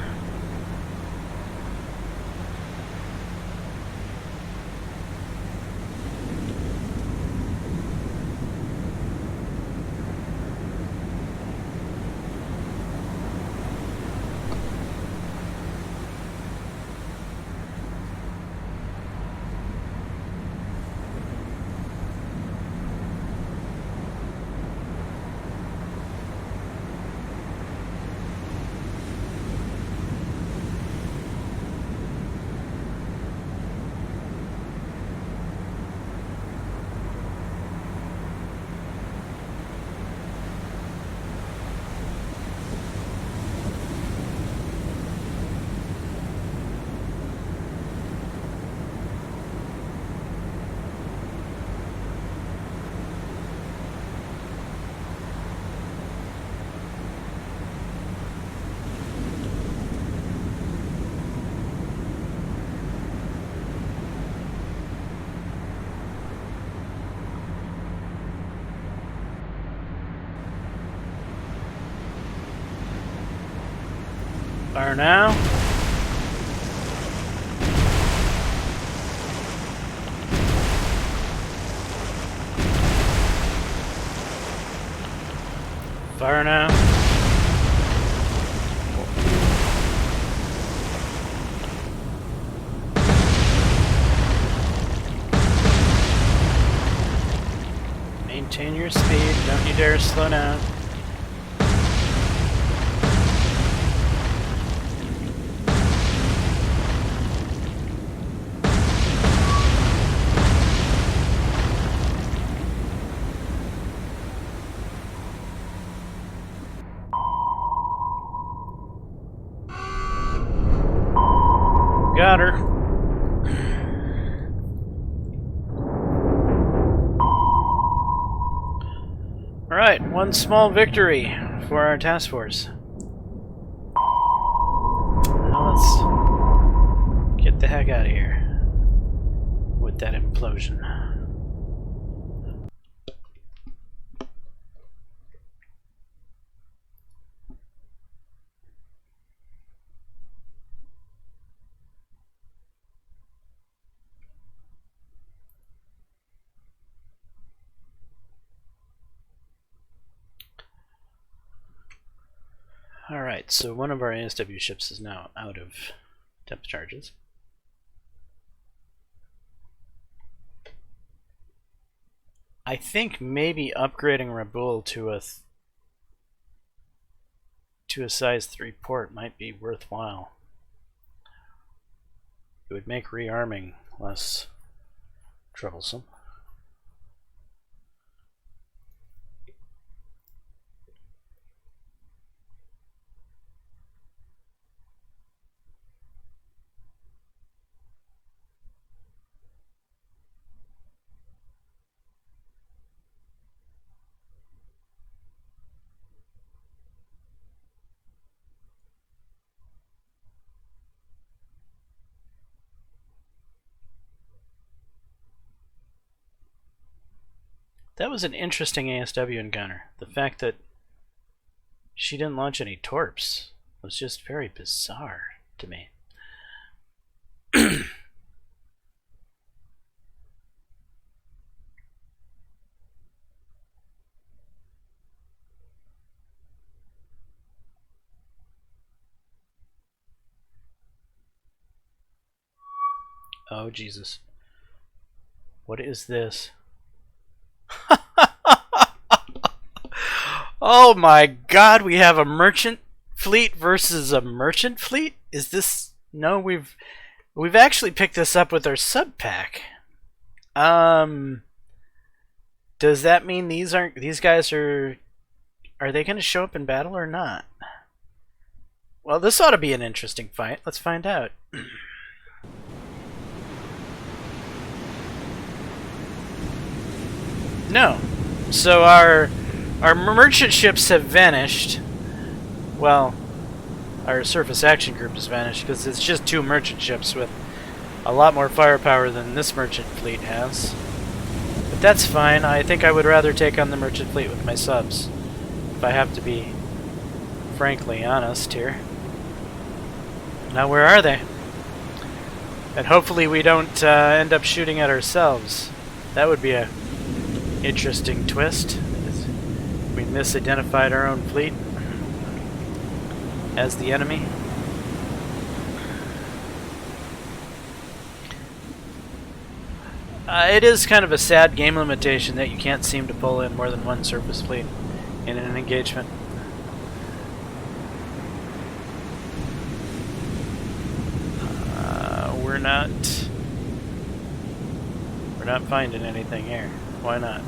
Fire now. Fire now. Maintain your speed. Don't you dare slow down. Got her. Alright, one small victory for our task force. Now let's get the heck out of here with that implosion. Alright, so one of our ASW ships is now out of depth charges. I think maybe upgrading Rabul to a size 3 port might be worthwhile. It would make rearming less troublesome. That was an interesting ASW encounter. The fact that she didn't launch any torps was just very bizarre to me. Oh, Jesus. What is this? Oh my god, we have a merchant fleet versus a merchant fleet? Is this... No, we've actually picked this up with our sub pack. Does that mean these guys are they going to show up in battle or not? Well, this ought to be an interesting fight. Let's find out. No. So our merchant ships have vanished. Well, our surface action group has vanished because it's just 2 merchant ships with a lot more firepower than this merchant fleet has. But that's fine. I think I would rather take on the merchant fleet with my subs if I have to be frankly honest here. Now where are they? And hopefully we don't end up shooting at ourselves. That would be a interesting twist. We misidentified our own fleet as the enemy. It is kind of a sad game limitation that you can't seem to pull in more than one surface fleet in an engagement. We're not finding anything here. Why not?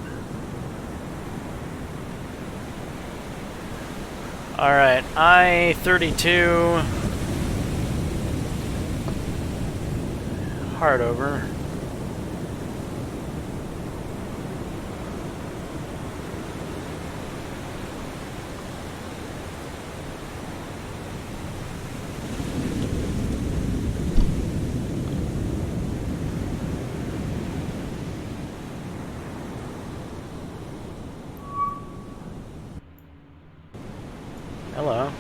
Alright, I-32 hard over. Hello.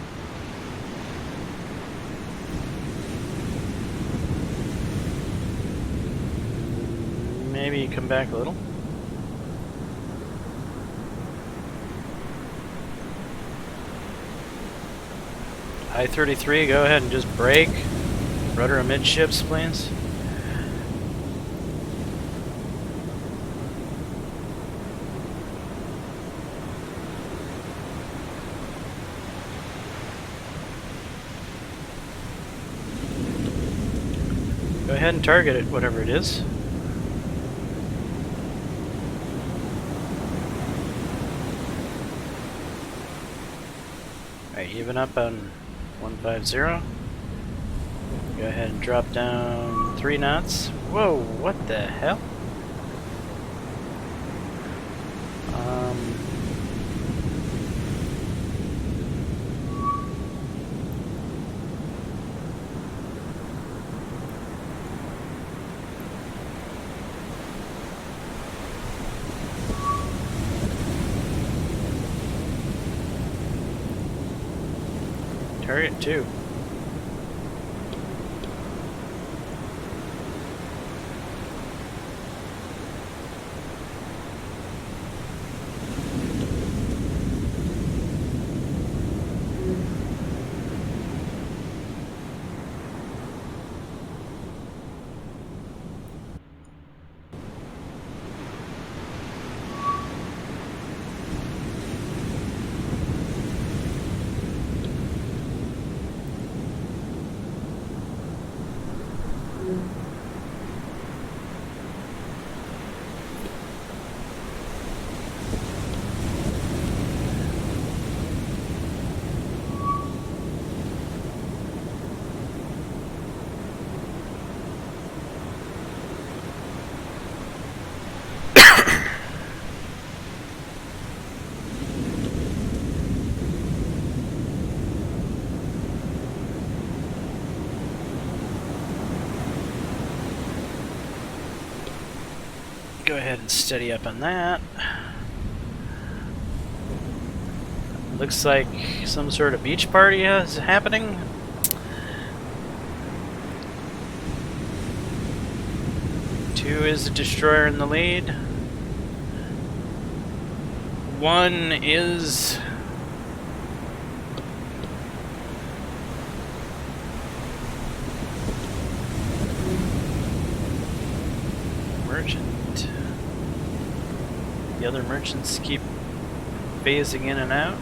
Maybe come back a little. I-33, go ahead and just brake. Rudder amidships, please. Go ahead and target it, whatever it is. Alright, even up on 150. Go ahead and drop down 3 knots. Whoa, what the hell? Target 2. Go ahead and steady up on that. Looks like some sort of beach party is happening. Two is the destroyer in the lead. One is merchant. The other merchants keep phasing in and out.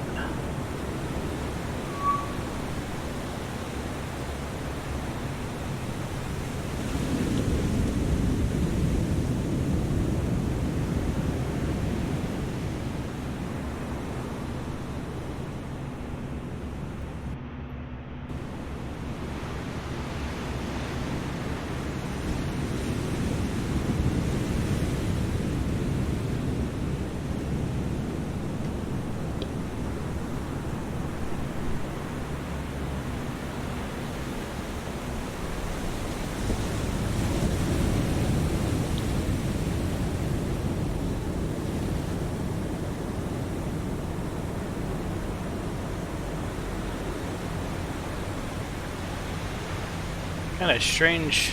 kind of strange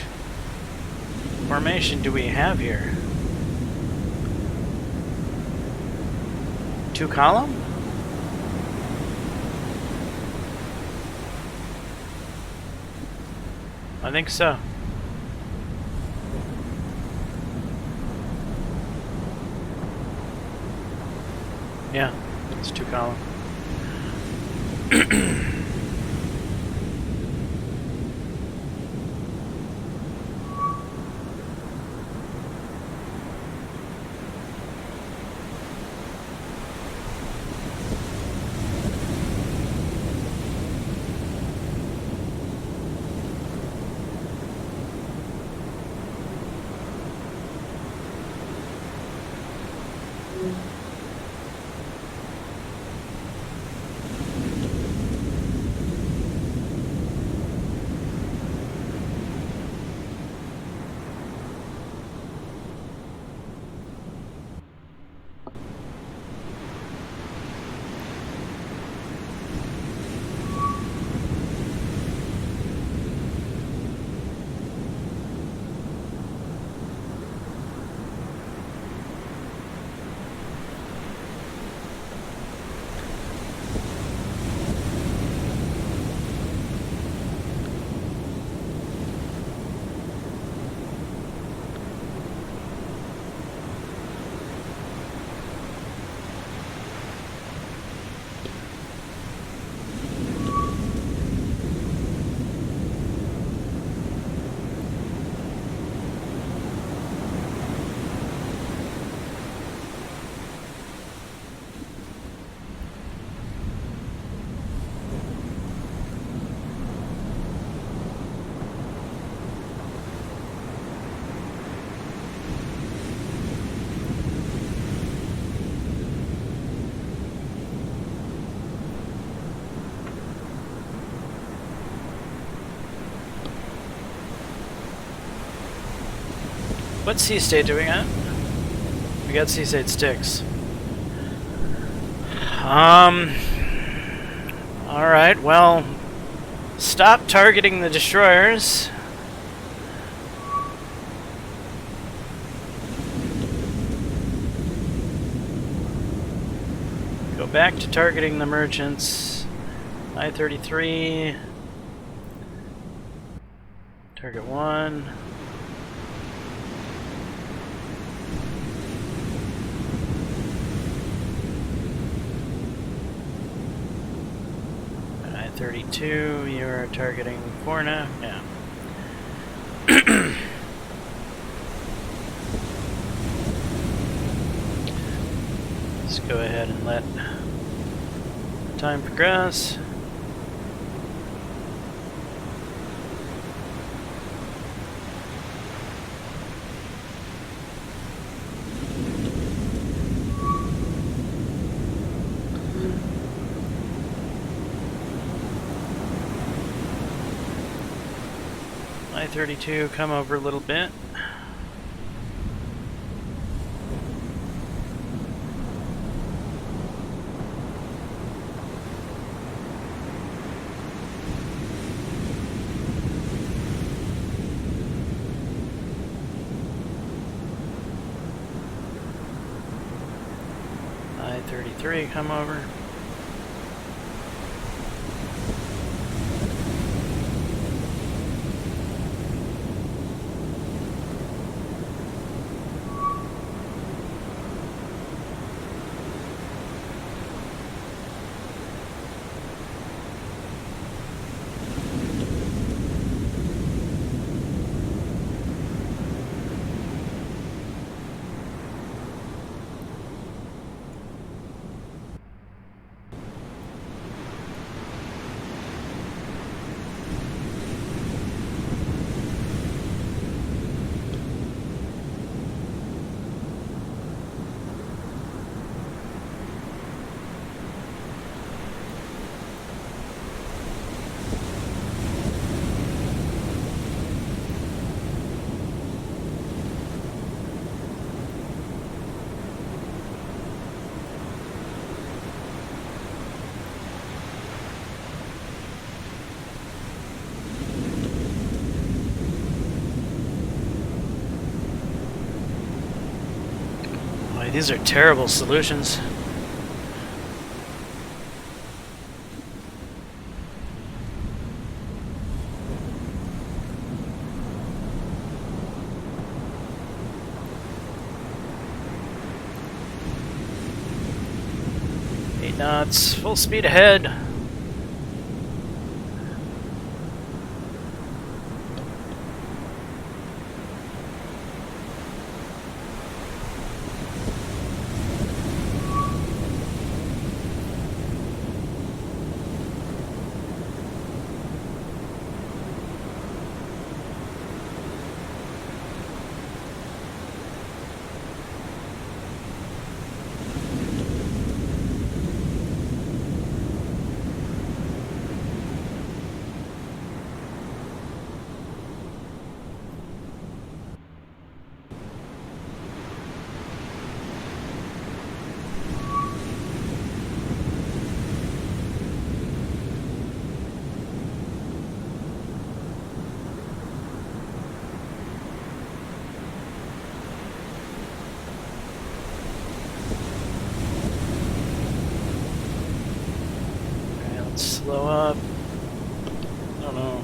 formation do we have here? Two column? I think so. Yeah, it's two column. What's C-State doing at? We got C-State sticks. Alright, well, stop targeting the destroyers. Go back to targeting the merchants. I-33. Target 1. I-32, you're targeting 4 now? Yeah. Let's go ahead and let time progress. I-32, come over a little bit. I-33, come over. Boy, these are terrible solutions. Knots, full speed ahead. Slow up. I don't know.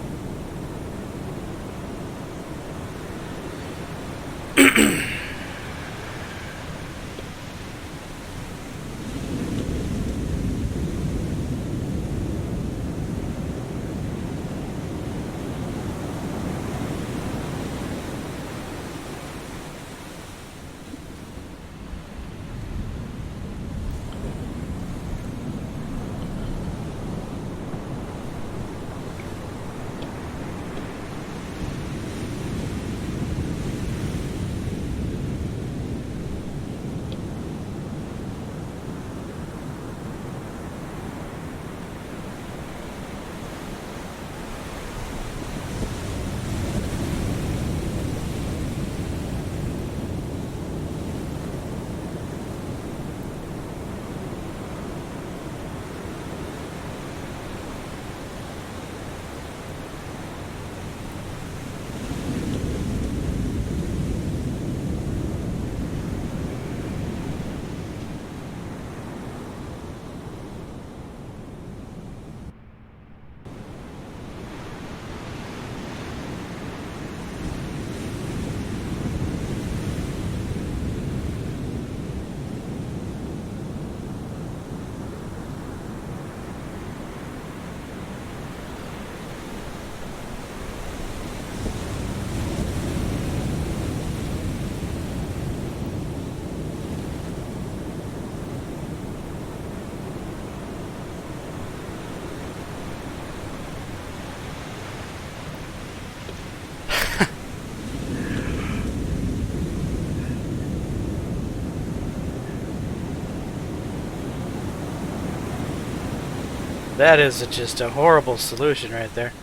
That is just a horrible solution right there.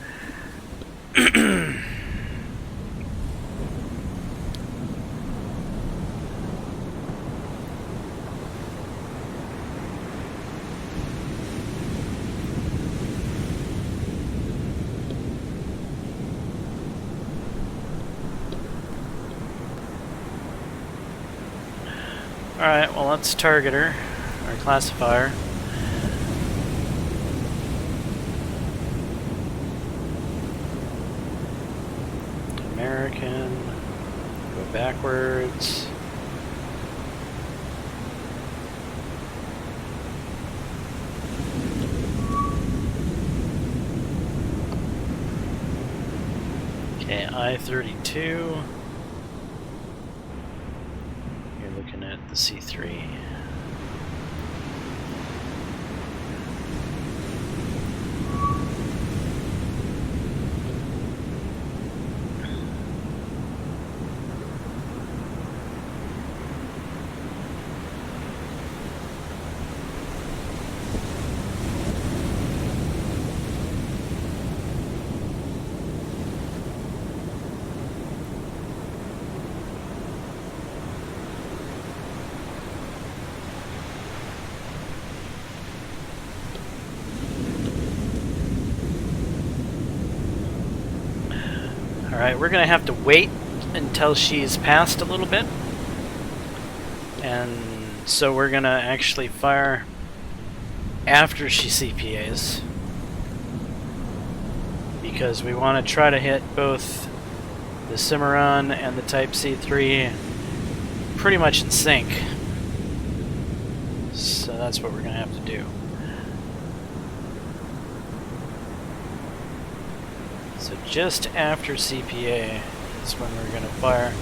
Alright, well, let's target her, or classify her. American, go backwards. Okay, I-32. You're looking at the C3. Alright, we're going to have to wait until she's passed a little bit. And So we're gonna actually fire after she CPAs, because we want to try to hit both the Cimarron and the Type C3 pretty much in sync. So that's what we're gonna have to do. So just after CPA is when we're gonna fire.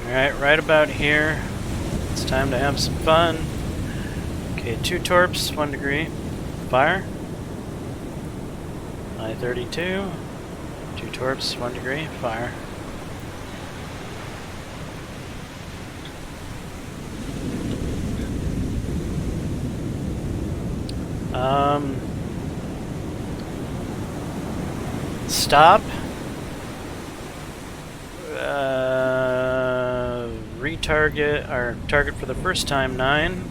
Alright, right about here, it's time to have some fun. Okay, 2 torps, 1 degree. Fire. I-32. 2 torps, 1 degree. Fire. Stop. Retarget, or target for the first time, 9.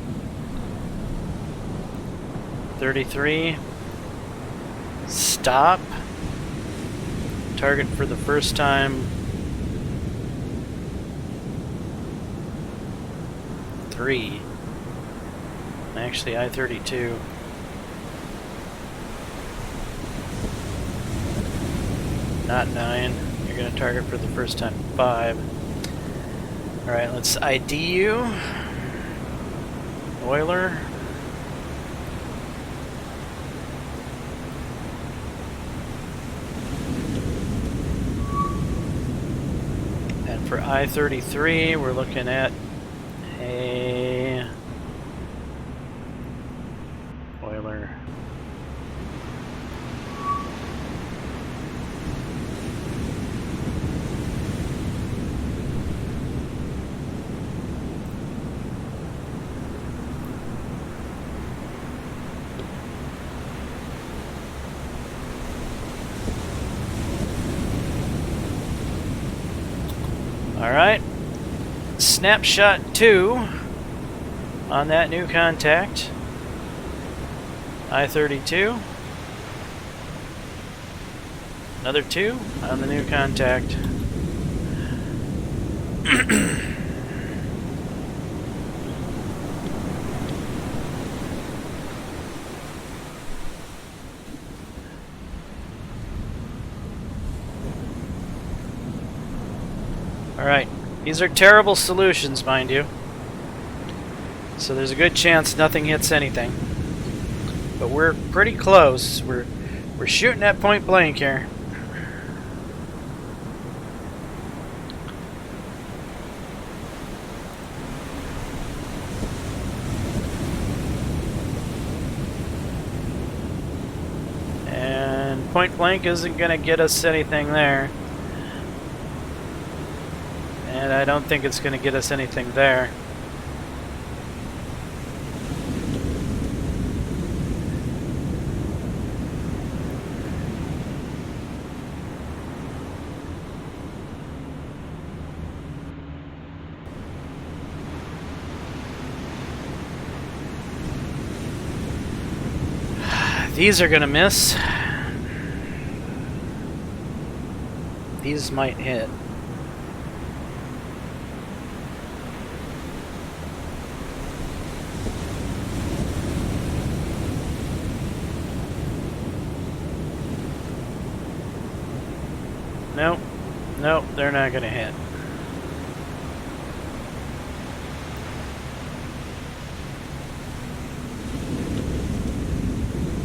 33. Stop. Target for the first time, 3. Actually, I-32. Not 9. You're going to target for the first time, 5. Alright, let's ID you. Oiler. And for I-33, we're looking at a oiler. Alright, snapshot 2 on that new contact, I-32, another 2 on the new contact. Alright, these are terrible solutions, mind you. So there's a good chance nothing hits anything. But we're pretty close. We're shooting at point blank here. And point blank isn't going to get us anything there. And I don't think it's going to get us anything there. These are going to miss. These might hit. Nope. Nope, they're not going to hit.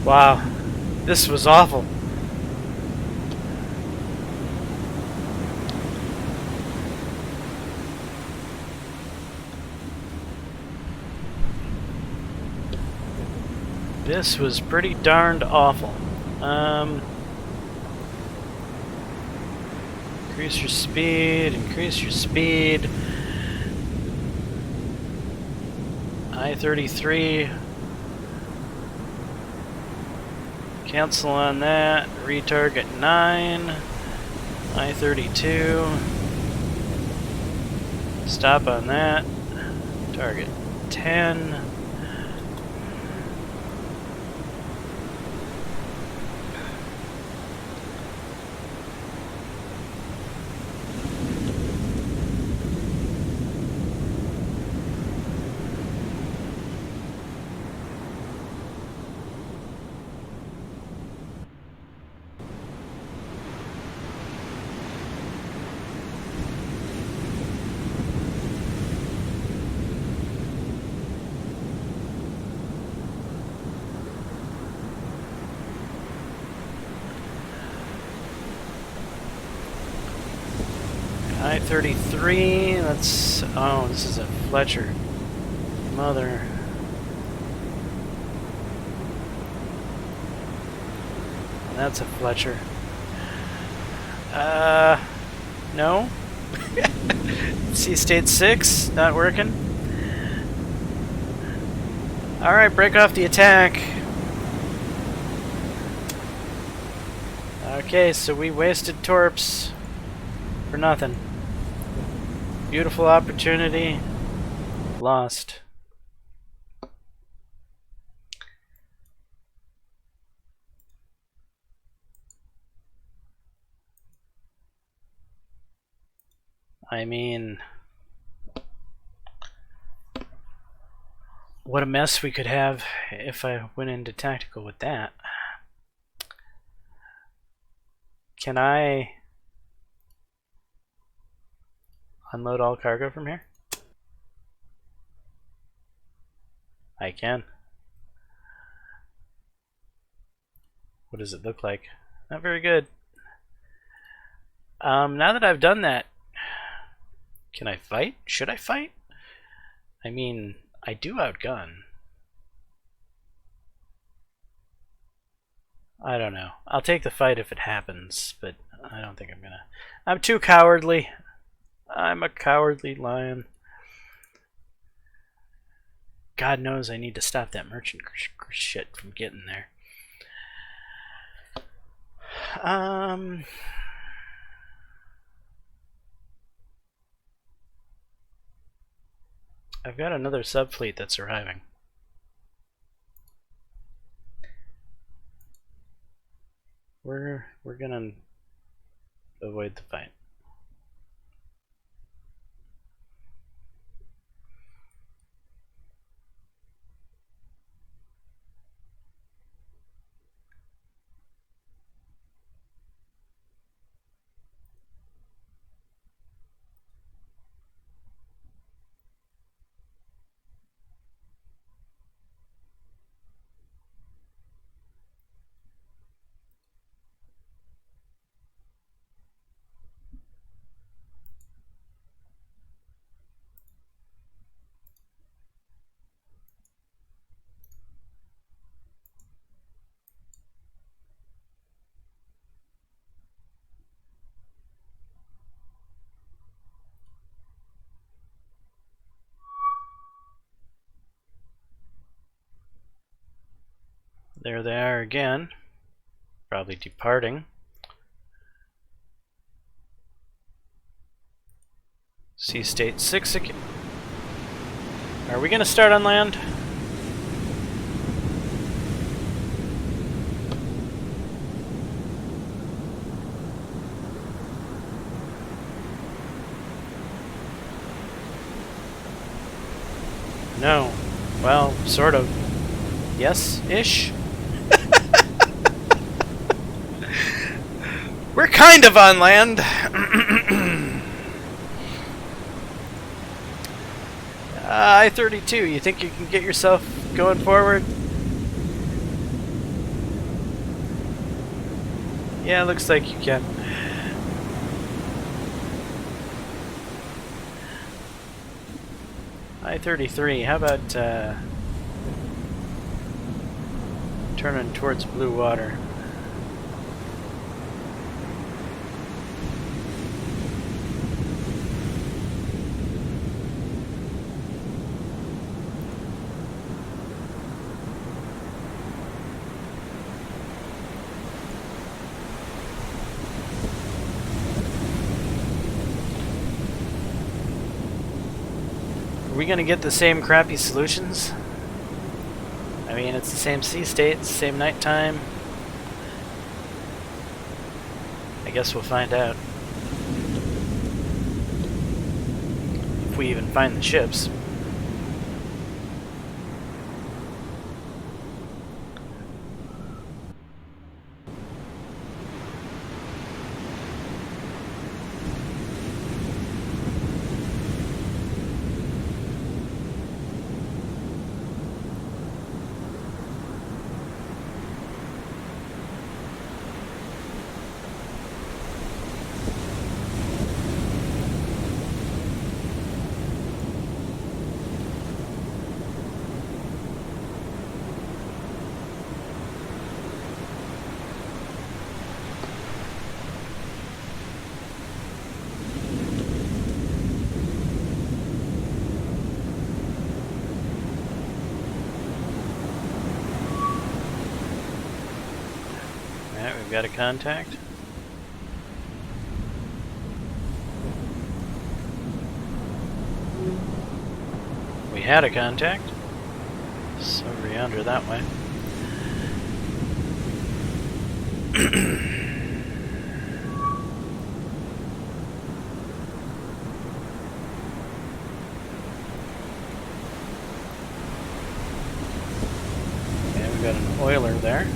Wow. This was awful. This was pretty darned awful. Increase your speed, increase your speed. I-33. Cancel on that. Retarget 9. I-32. Stop on that. Target 10. I-33, let's... oh, this is a Fletcher. Mother. That's a Fletcher. No? Sea State 6, not working. Alright, break off the attack. Okay, so we wasted torps for nothing. Beautiful opportunity. Lost. I mean, what a mess we could have if I went into tactical with that. Can I unload all cargo from here? I can. What does it look like? Not very good. Now that I've done that, can I fight? Should I fight? I mean, I do outgun. I don't know. I'll take the fight if it happens, but I don't think I'm gonna. I'm too cowardly. I'm a cowardly lion. God knows I need to stop that merchant shit from getting there. I've got another subfleet that's arriving. We're gonna avoid the fight. There they are again, probably departing. Sea State 6 again. Are we gonna start on land? No. Well, sort of. Yes-ish? We're kind of on land. I-32, you think you can get yourself going forward? Yeah, looks like you can. I-33, how about Turning towards blue water. Are we gonna get the same crappy solutions? I mean, it's the same sea state, it's the same nighttime. I guess we'll find out. If we even find the ships. Alright, we've got a contact. We had a contact. So over yonder that way. Okay, we've got an oiler there.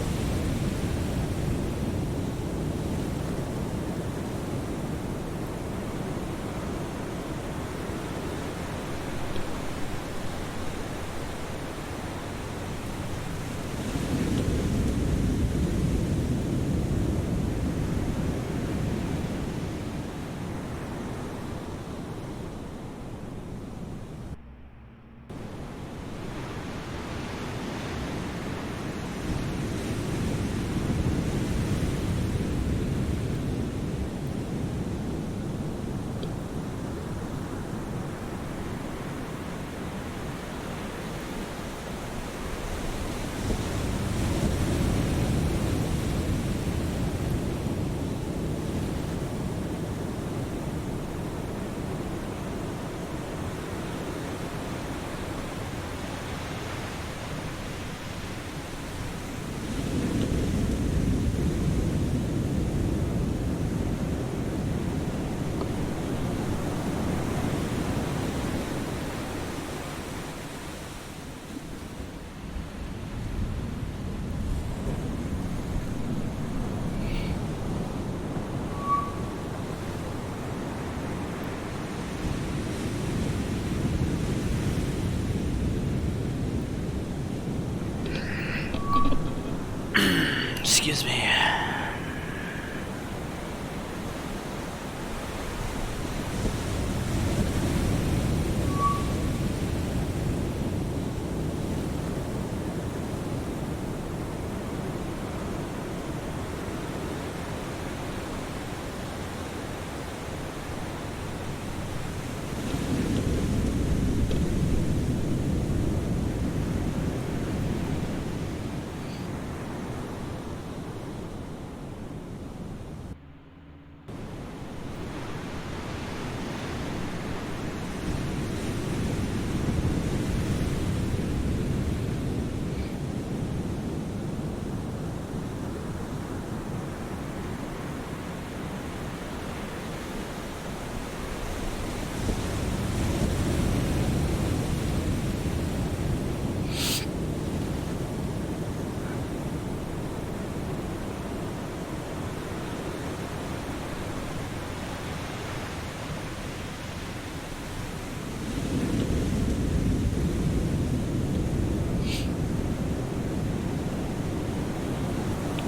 Excuse me.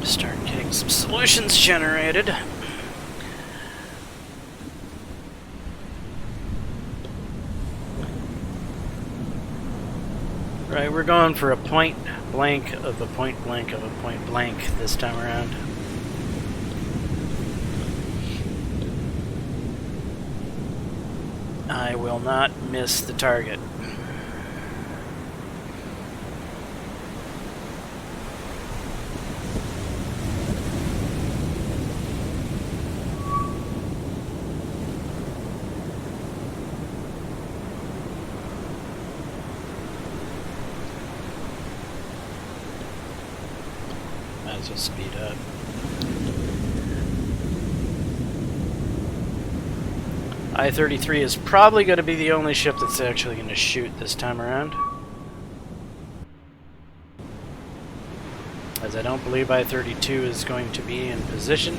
Start getting some solutions generated. Right, we're going for a point blank of a point blank of a point blank this time around. I will not miss the target. Might as well speed up. I-33 is probably going to be the only ship that's actually going to shoot this time around, as I don't believe I-32 is going to be in position.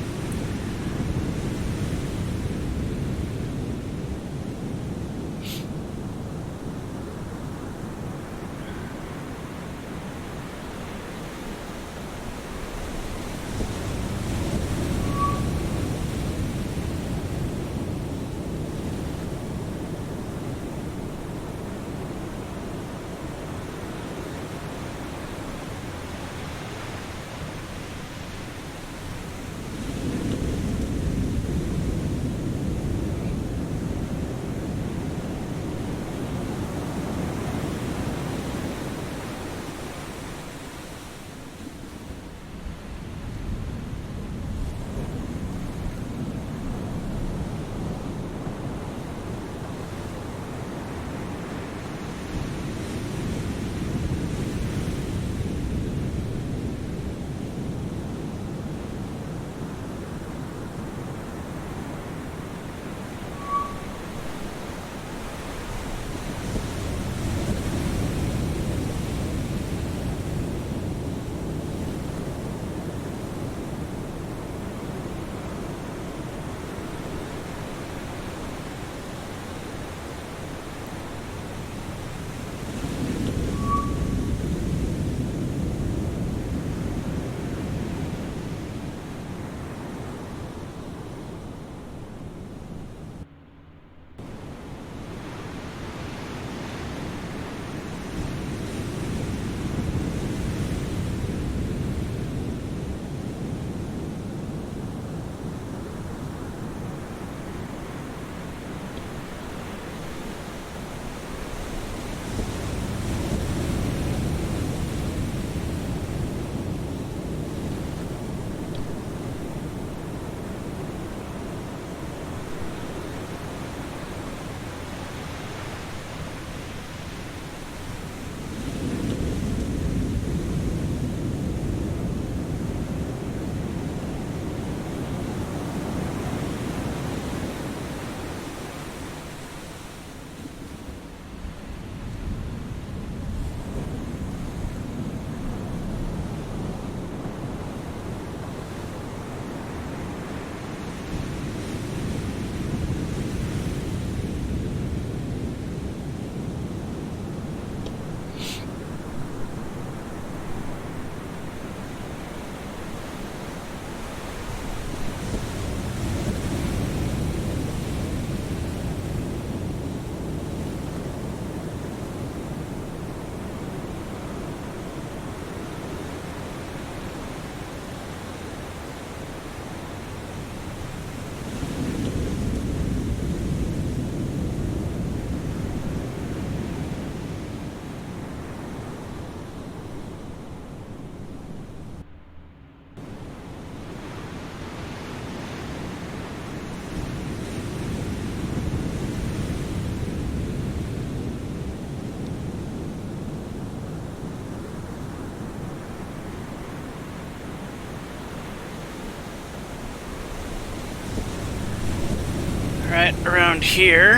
Right around here,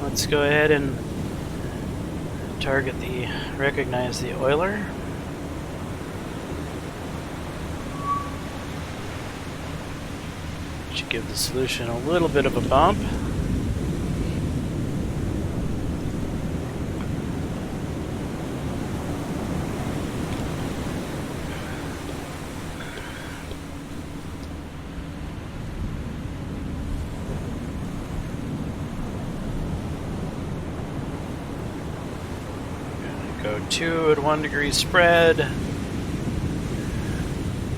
let's go ahead and recognize the oiler. Should give the solution a little bit of a bump. Go 2 at 1 degree spread.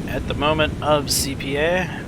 At the moment of CPA.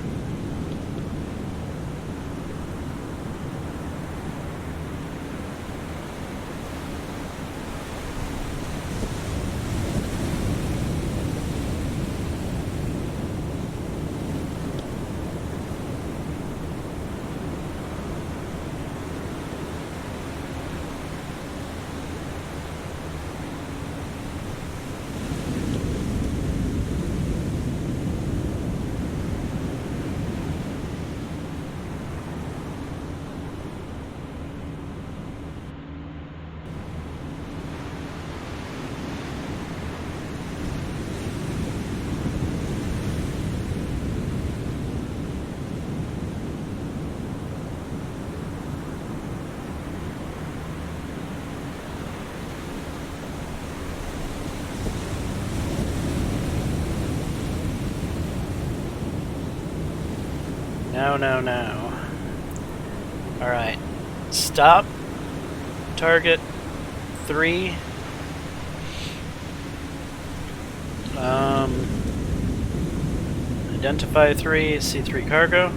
No. Alright. Stop. Target 3. Identify 3, C3 cargo.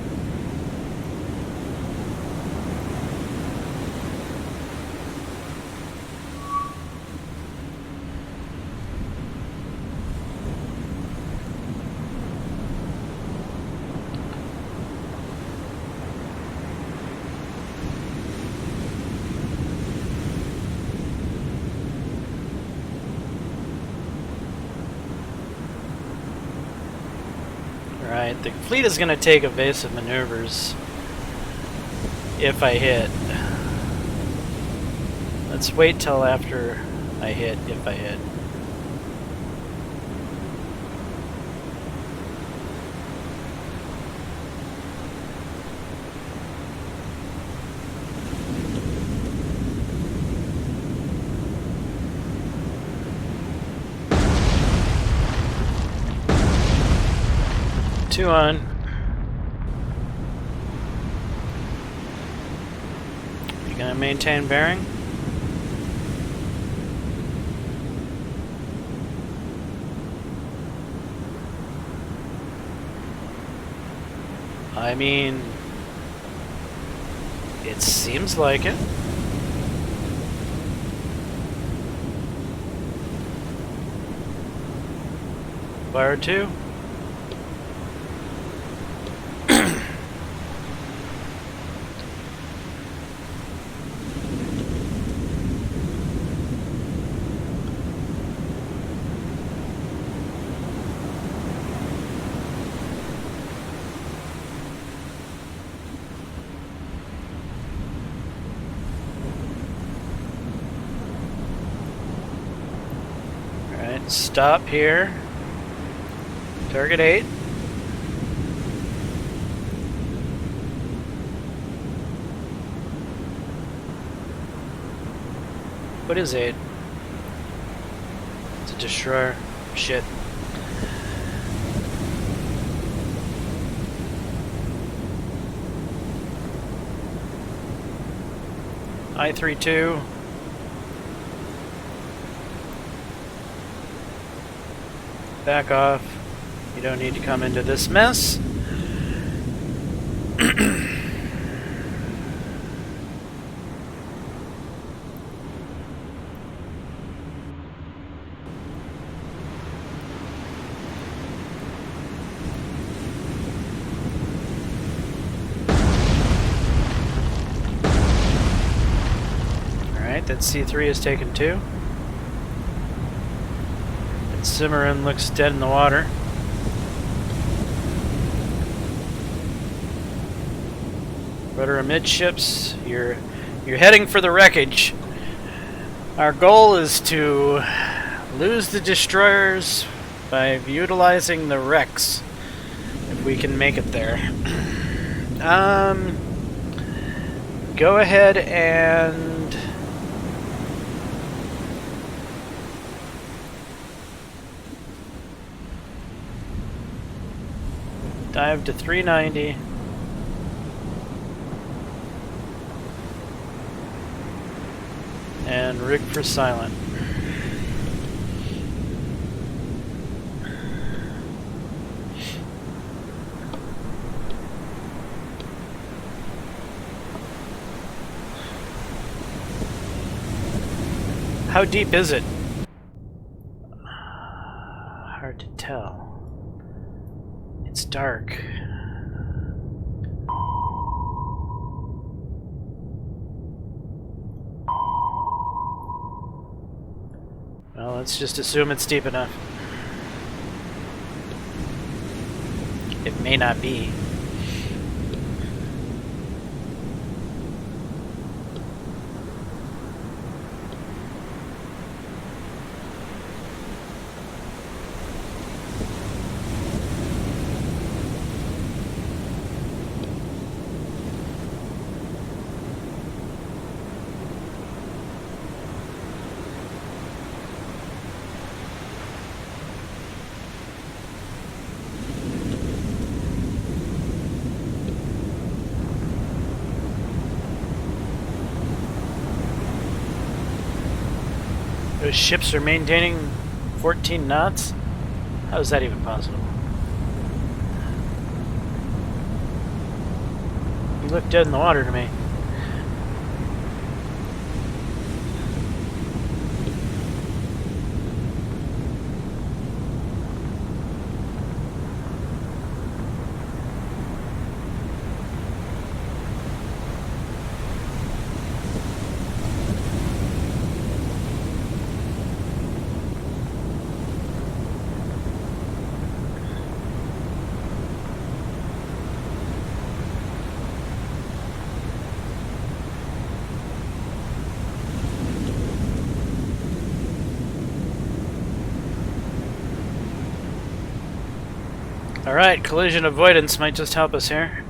Alright, the fleet is going to take evasive maneuvers if I hit. Let's wait till after I hit, if I hit. Two on. You gonna maintain bearing? I mean, it seems like it. Fire 2. Stop here. Target 8. What is 8? It's a destroyer. Shit. I-32. Back off. You don't need to come into this mess. Alright, that C3 is taken too. Cimarron looks dead in the water. Rudder amidships, you're heading for the wreckage. Our goal is to lose the destroyers by utilizing the wrecks, if we can make it there. Go ahead and dive to 390. And rig for silent. How deep is it? Hard to tell. It's dark. Well, let's just assume it's deep enough. It may not be. Those ships are maintaining 14 knots? How is that even possible? You look dead in the water to me. Alright, collision avoidance might just help us here.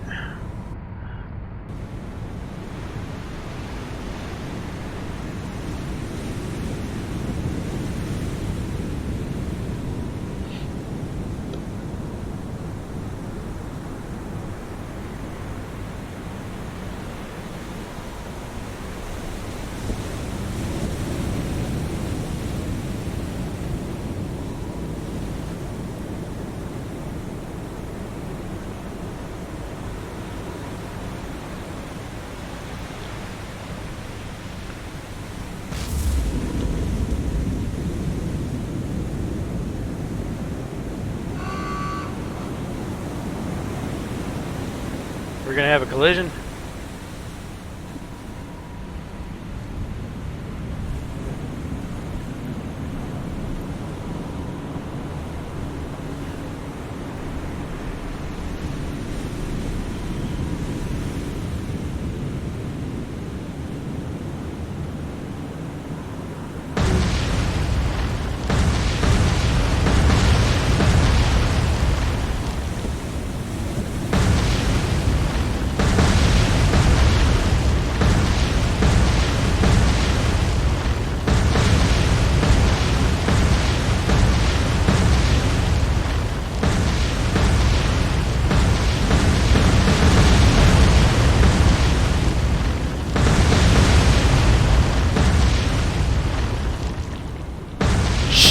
We're gonna have a collision.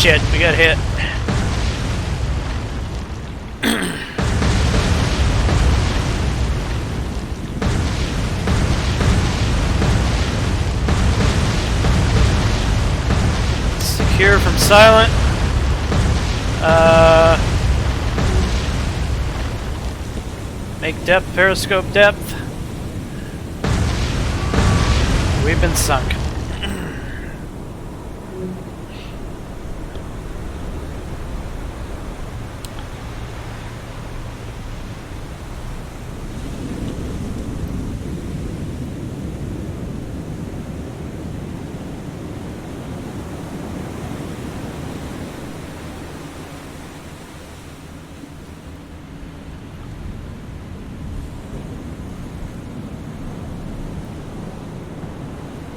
Shit, we got hit. Secure from silent. Make depth, periscope depth. We've been sunk.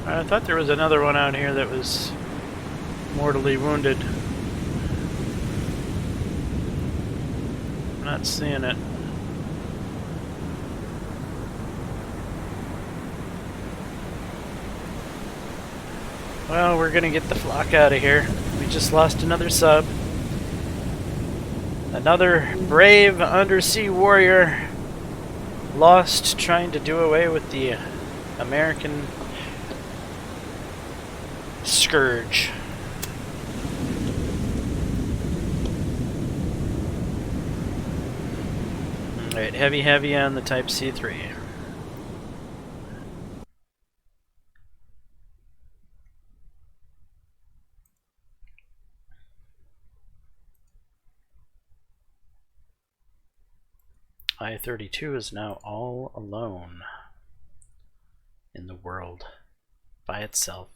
I thought there was another one out here that was mortally wounded. I'm not seeing it. Well, we're gonna get the flock out of here. We just lost another sub. Another brave undersea warrior lost trying to do away with the American Scourge. Alright, heavy on the Type C3. I-32 is now all alone in the world by itself.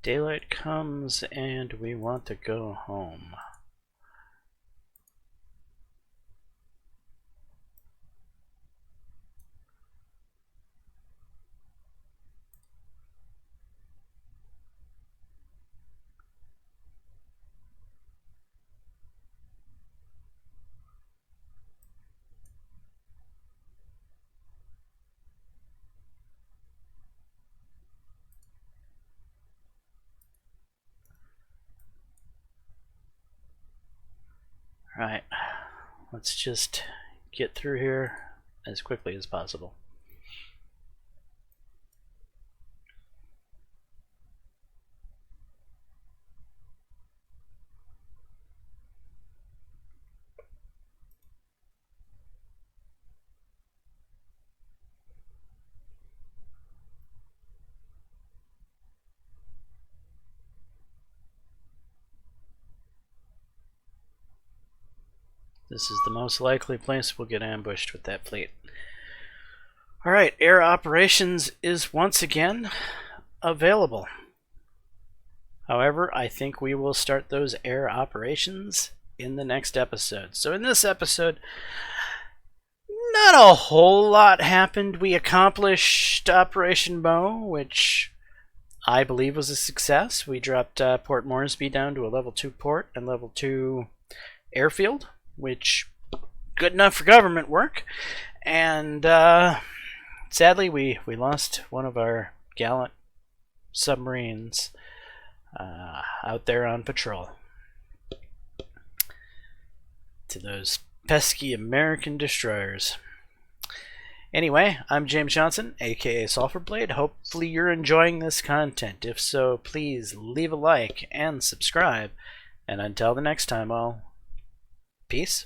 Daylight comes and we want to go home. Right, let's just get through here as quickly as possible. This is the most likely place we'll get ambushed with that fleet. Alright, air operations is once again available. However, I think we will start those air operations in the next episode. So in this episode, not a whole lot happened. We accomplished Operation Mo, which I believe was a success. We dropped Port Moresby down to a level 2 port and level 2 airfield, which good enough for government work. And sadly, we lost one of our gallant submarines out there on patrol to those pesky American destroyers. Anyway, I'm James Johnson, aka Sulphurblade. Hopefully you're enjoying this content. If so, please leave a like and subscribe. And until the next time, all, peace.